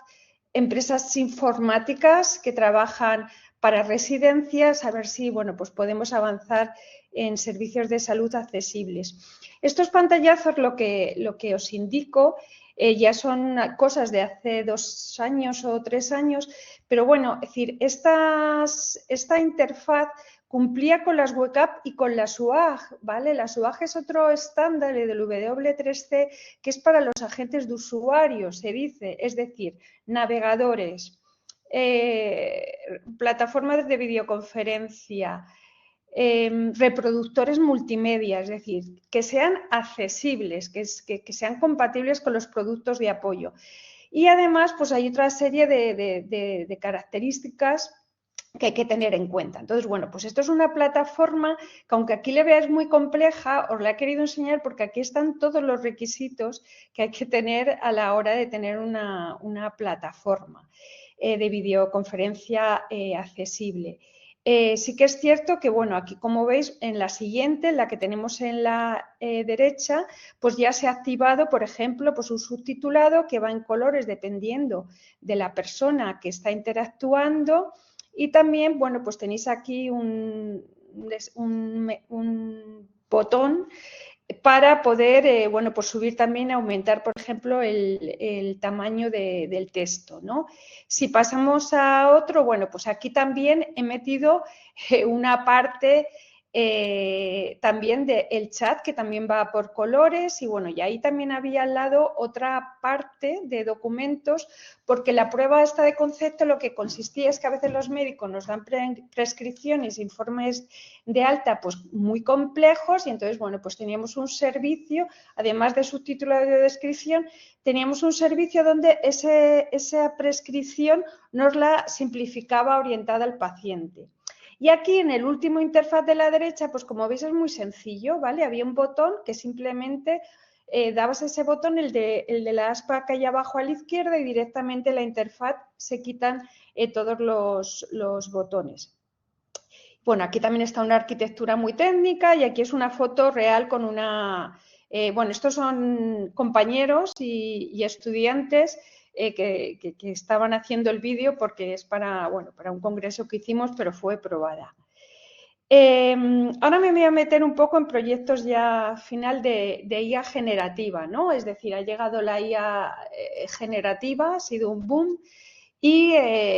empresas informáticas que trabajan para residencias, a ver si, bueno, pues podemos avanzar en servicios de salud accesibles. Estos pantallazos lo que os indico ya son cosas de hace 2 años o 3 años, pero bueno, es decir, esta interfaz cumplía con las WCAG y con la SUAG, ¿vale? La SUAG es otro estándar del W3C que es para los agentes de usuario, se dice, es decir, navegadores, plataformas de videoconferencia, reproductores multimedia, es decir, que sean accesibles, que sean compatibles con los productos de apoyo. Y además, pues hay otra serie de características que hay que tener en cuenta. Entonces, bueno, pues esto es una plataforma que, aunque aquí le veáis muy compleja, os la he querido enseñar porque aquí están todos los requisitos que hay que tener a la hora de tener una plataforma de videoconferencia accesible. Sí que es cierto que, bueno, aquí como veis en la siguiente, en la que tenemos en la derecha, pues ya se ha activado, por ejemplo, pues un subtitulado que va en colores dependiendo de la persona que está interactuando, y también, bueno, pues tenéis aquí un botón para poder, bueno, pues subir también, aumentar, por ejemplo, el tamaño del texto, ¿no? Si pasamos a otro, bueno, pues aquí también he metido una parte también del chat, que también va por colores, y bueno, y ahí también había al lado otra parte de documentos, porque la prueba esta de concepto lo que consistía es que a veces los médicos nos dan prescripciones, informes de alta pues muy complejos, y entonces bueno, pues teníamos un servicio, además de subtítulo de descripción, teníamos un servicio donde esa prescripción nos la simplificaba orientada al paciente. Y aquí en el último interfaz de la derecha, pues como veis es muy sencillo, ¿vale? Había un botón que simplemente dabas ese botón, el de la aspa que hay abajo a la izquierda, y directamente la interfaz se quitan todos los botones. Bueno, aquí también está una arquitectura muy técnica y aquí es una foto real con una... bueno, estos son compañeros y estudiantes que estaban haciendo el vídeo porque es para, bueno, para un congreso que hicimos, pero fue probada. Ahora me voy a meter un poco en proyectos ya final de IA generativa, ¿no? Es decir, ha llegado la IA generativa, ha sido un boom y,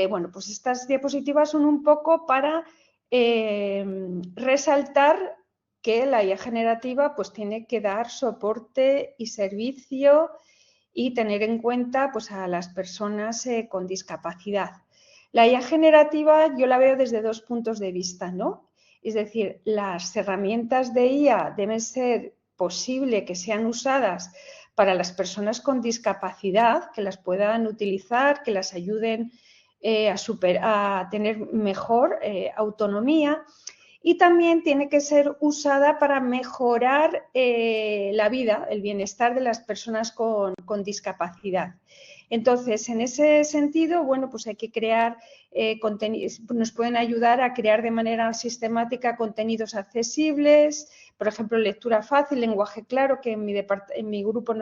bueno, pues estas diapositivas son un poco para resaltar que la IA generativa pues tiene que dar soporte y servicio y tener en cuenta pues, a las personas con discapacidad. La IA generativa yo la veo desde dos puntos de vista, ¿no? Es decir, las herramientas de IA deben ser posible que sean usadas para las personas con discapacidad, que las puedan utilizar, que las ayuden a tener mejor autonomía. Y también tiene que ser usada para mejorar la vida, el bienestar de las personas con discapacidad. Entonces, en ese sentido, bueno, pues hay que crear contenidos, nos pueden ayudar a crear de manera sistemática contenidos accesibles, por ejemplo, lectura fácil, lenguaje claro, que en mi grupo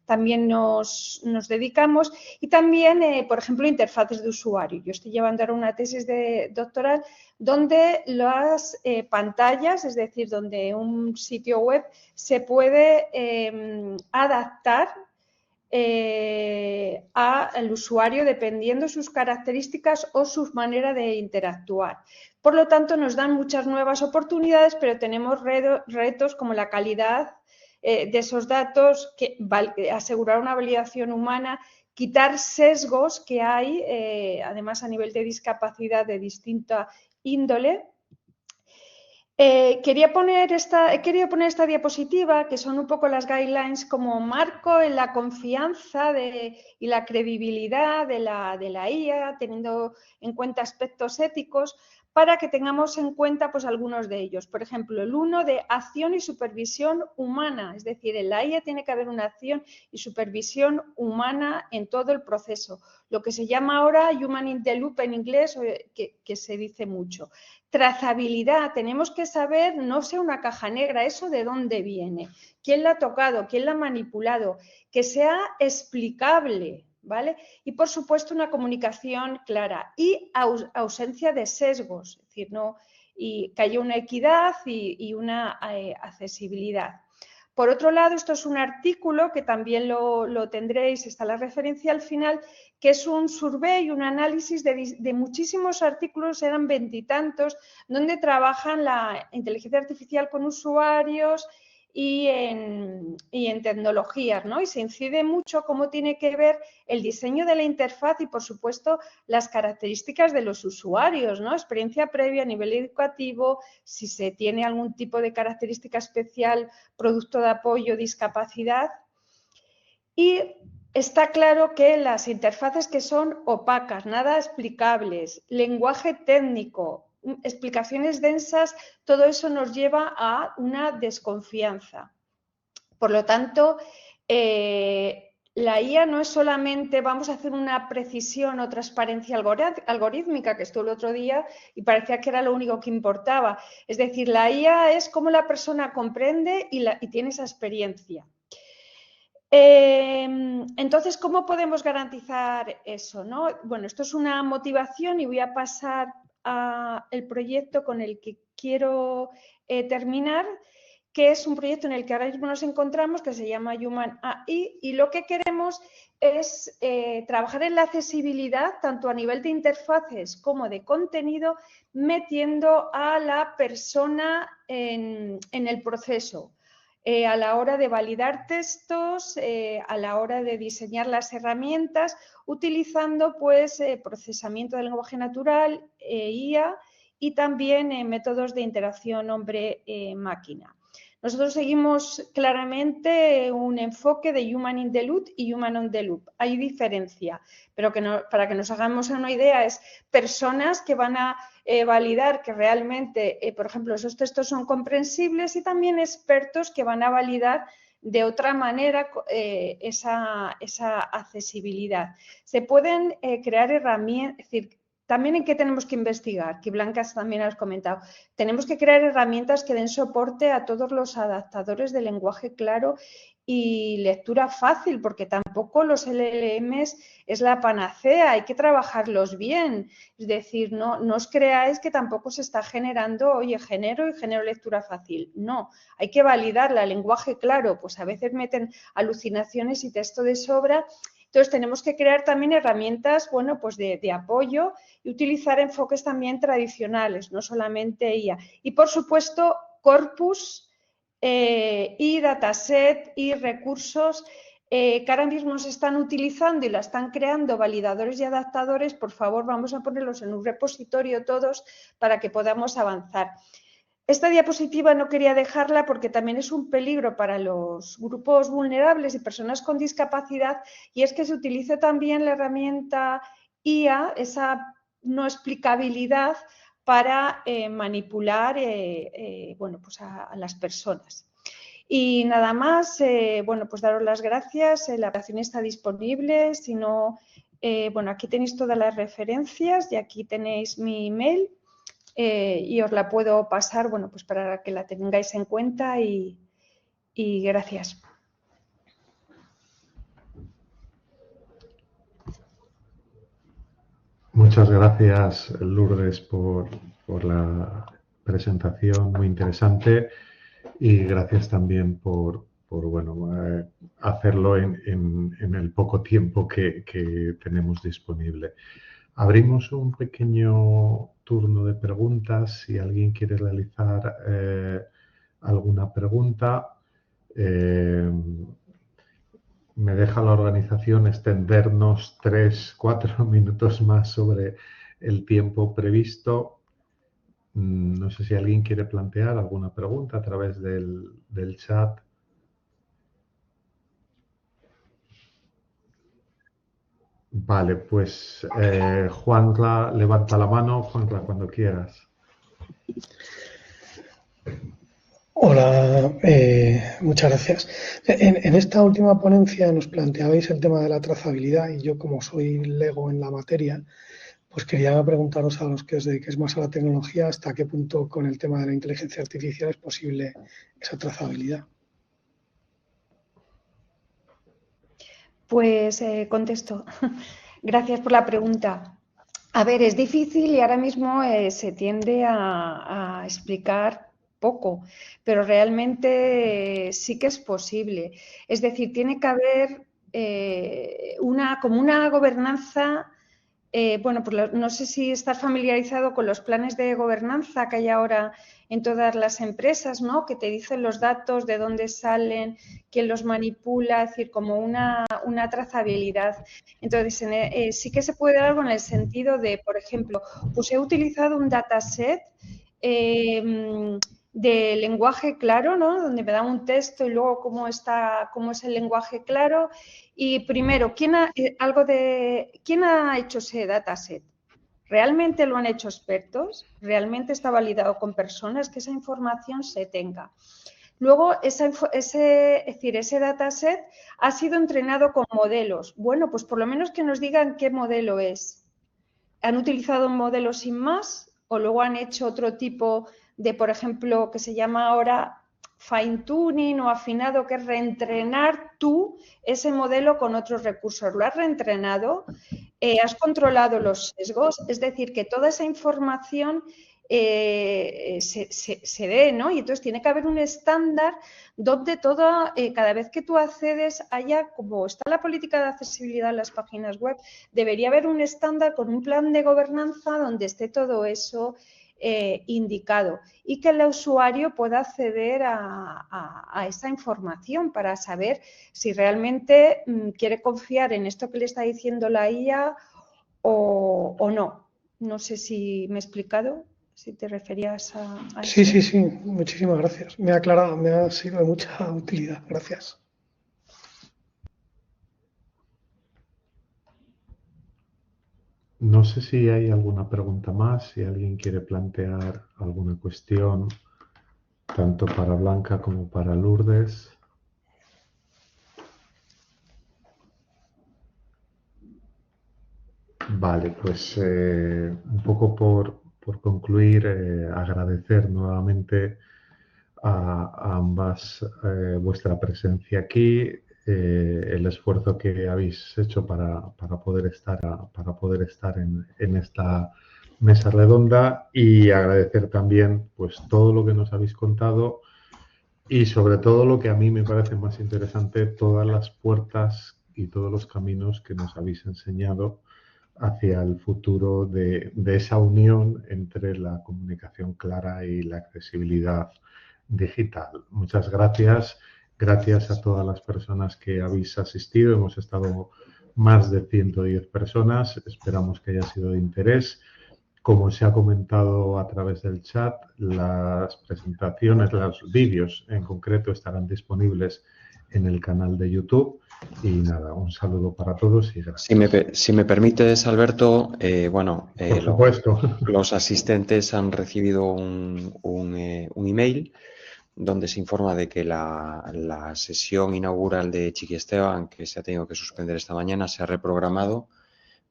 también nos dedicamos, y también, por ejemplo, interfaces de usuario. Yo estoy llevando ahora una tesis doctoral donde las pantallas, es decir, donde un sitio web se puede adaptar al usuario dependiendo sus características o su manera de interactuar. Por lo tanto, nos dan muchas nuevas oportunidades, pero tenemos retos como la calidad de esos datos, asegurar una validación humana, quitar sesgos que hay, además a nivel de discapacidad de distinta índole. He querido poner esta diapositiva, que son un poco las guidelines como marco en la confianza y la credibilidad de la IA, teniendo en cuenta aspectos éticos, para que tengamos en cuenta pues, algunos de ellos. Por ejemplo, el uno de acción y supervisión humana, es decir, en la IA tiene que haber una acción y supervisión humana en todo el proceso, lo que se llama ahora Human in the Loop en inglés, que se dice mucho. Trazabilidad, tenemos que saber, no sea una caja negra, eso de dónde viene, quién la ha tocado, quién la ha manipulado, que sea explicable, ¿vale? Y por supuesto una comunicación clara y ausencia de sesgos, es decir, y que haya una equidad y una accesibilidad. Por otro lado, esto es un artículo que también lo tendréis, está la referencia al final, que es un survey, un análisis de muchísimos artículos, eran 20 y tantos, donde trabajan la inteligencia artificial con usuarios y en tecnologías, ¿no? Y se incide mucho cómo tiene que ver el diseño de la interfaz y, por supuesto, las características de los usuarios, ¿no? Experiencia previa a nivel educativo, si se tiene algún tipo de característica especial, producto de apoyo, discapacidad. Y está claro que las interfaces que son opacas, nada explicables, lenguaje técnico, explicaciones densas, todo eso nos lleva a una desconfianza. Por lo tanto, la IA no es solamente vamos a hacer una precisión o transparencia algorítmica, que estuvo el otro día y parecía que era lo único que importaba. Es decir, la IA es cómo la persona comprende y tiene esa experiencia. Entonces, ¿cómo podemos garantizar eso, ¿no? Bueno, esto es una motivación y voy a pasar al proyecto con el que quiero terminar, que es un proyecto en el que ahora mismo nos encontramos, que se llama Human AI, y lo que queremos es trabajar en la accesibilidad, tanto a nivel de interfaces como de contenido, metiendo a la persona en el proceso. A la hora de validar textos, a la hora de diseñar las herramientas, utilizando pues procesamiento del lenguaje natural, IA, y también métodos de interacción hombre-máquina. Nosotros seguimos claramente un enfoque de Human in the Loop y Human on the Loop. Hay diferencia, pero para que nos hagamos una idea, es personas que van a validar que realmente, por ejemplo, esos textos son comprensibles, y también expertos que van a validar de otra manera esa accesibilidad. Se pueden crear herramientas, es decir, también en qué tenemos que investigar, que Blanca también has comentado. Tenemos que crear herramientas que den soporte a todos los adaptadores de lenguaje claro y lectura fácil, porque tampoco los LLMs es la panacea, hay que trabajarlos bien. Es decir, no os creáis que tampoco se está generando, oye, genero lectura fácil. No, hay que validarla. Lenguaje claro, pues a veces meten alucinaciones y texto de sobra. Entonces, tenemos que crear también herramientas, bueno, pues de apoyo, y utilizar enfoques también tradicionales, no solamente IA. Y, por supuesto, corpus y dataset y recursos que ahora mismo se están utilizando y la están creando validadores y adaptadores. Por favor, vamos a ponerlos en un repositorio todos para que podamos avanzar. Esta diapositiva no quería dejarla porque también es un peligro para los grupos vulnerables y personas con discapacidad, y es que se utilice también la herramienta IA, esa no explicabilidad, para manipular bueno, pues a las personas. Y nada más, bueno, pues daros las gracias. La aplicación está disponible. Si no, bueno, aquí tenéis todas las referencias y aquí tenéis mi email. Y os la puedo pasar, bueno, pues para que la tengáis en cuenta, y gracias. Muchas gracias, Lourdes, por la presentación muy interesante, y gracias también por bueno, hacerlo en el poco tiempo que tenemos disponible. Abrimos un pequeño turno de preguntas. Si alguien quiere realizar alguna pregunta, me deja la organización extendernos 3-4 minutos más sobre el tiempo previsto. No sé si alguien quiere plantear alguna pregunta a través del chat. Vale, pues Juanra, levanta la mano. Juanra, cuando quieras. Hola, muchas gracias. En esta última ponencia nos planteabais el tema de la trazabilidad, y yo, como soy lego en la materia, pues quería preguntaros a los que os dediquéis más a la tecnología hasta qué punto con el tema de la inteligencia artificial es posible esa trazabilidad. Pues contesto. Gracias por la pregunta. A ver, es difícil y ahora mismo se tiende a explicar poco, pero realmente sí que es posible. Es decir, tiene que haber como una gobernanza. Bueno, pues no sé si estás familiarizado con los planes de gobernanza que hay ahora en todas las empresas, ¿no? Que te dicen los datos, de dónde salen, quién los manipula, es decir, como una trazabilidad. Entonces, sí que se puede dar algo en el sentido de, por ejemplo, pues he utilizado un dataset de lenguaje claro, ¿no? Donde me da un texto y luego cómo es el lenguaje claro. Y primero, ¿quién ha hecho ese dataset? ¿Realmente lo han hecho expertos? ¿Realmente está validado con personas? Que esa información se tenga. Luego, ese dataset ha sido entrenado con modelos. Bueno, pues por lo menos que nos digan qué modelo es. ¿Han utilizado un modelo sin más? ¿O luego han hecho otro tipo de, por ejemplo, que se llama ahora fine tuning o afinado, que es reentrenar tú ese modelo con otros recursos? ¿Lo has reentrenado? ¿Has controlado los sesgos? Es decir, que toda esa información se dé, ¿no? Y entonces tiene que haber un estándar donde cada vez que tú accedes haya, como está la política de accesibilidad en las páginas web, debería haber un estándar con un plan de gobernanza donde esté todo eso indicado y que el usuario pueda acceder a esa información para saber si realmente quiere confiar en esto que le está diciendo la IA o no. No sé si me he explicado, si te referías a Sí, eso. sí, sí, muchísimas gracias. Me ha aclarado, me ha sido de mucha utilidad. Gracias. No sé si hay alguna pregunta más, si alguien quiere plantear alguna cuestión, tanto para Blanca como para Lourdes. Vale, pues un poco por concluir, agradecer nuevamente a ambas vuestra presencia aquí, el esfuerzo que habéis hecho para poder estar en esta mesa redonda y agradecer también pues todo lo que nos habéis contado y sobre todo lo que a mí me parece más interesante, todas las puertas y todos los caminos que nos habéis enseñado hacia el futuro de esa unión entre la comunicación clara y la accesibilidad digital. Muchas gracias. Gracias a todas las personas que habéis asistido. Hemos estado más de 110 personas. Esperamos que haya sido de interés. Como se ha comentado a través del chat, las presentaciones, los vídeos en concreto estarán disponibles en el canal de YouTube. Y nada, un saludo para todos y gracias. Si me permites, Alberto, Por supuesto. los asistentes han recibido un email donde se informa de que la sesión inaugural de Chiqui Esteban, que se ha tenido que suspender esta mañana, se ha reprogramado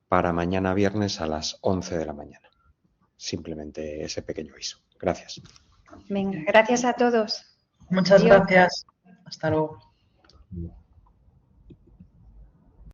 para mañana viernes a las 11 de la mañana. Simplemente ese pequeño aviso. Gracias. Venga, gracias a todos. Muchas Adiós. gracias. Hasta luego.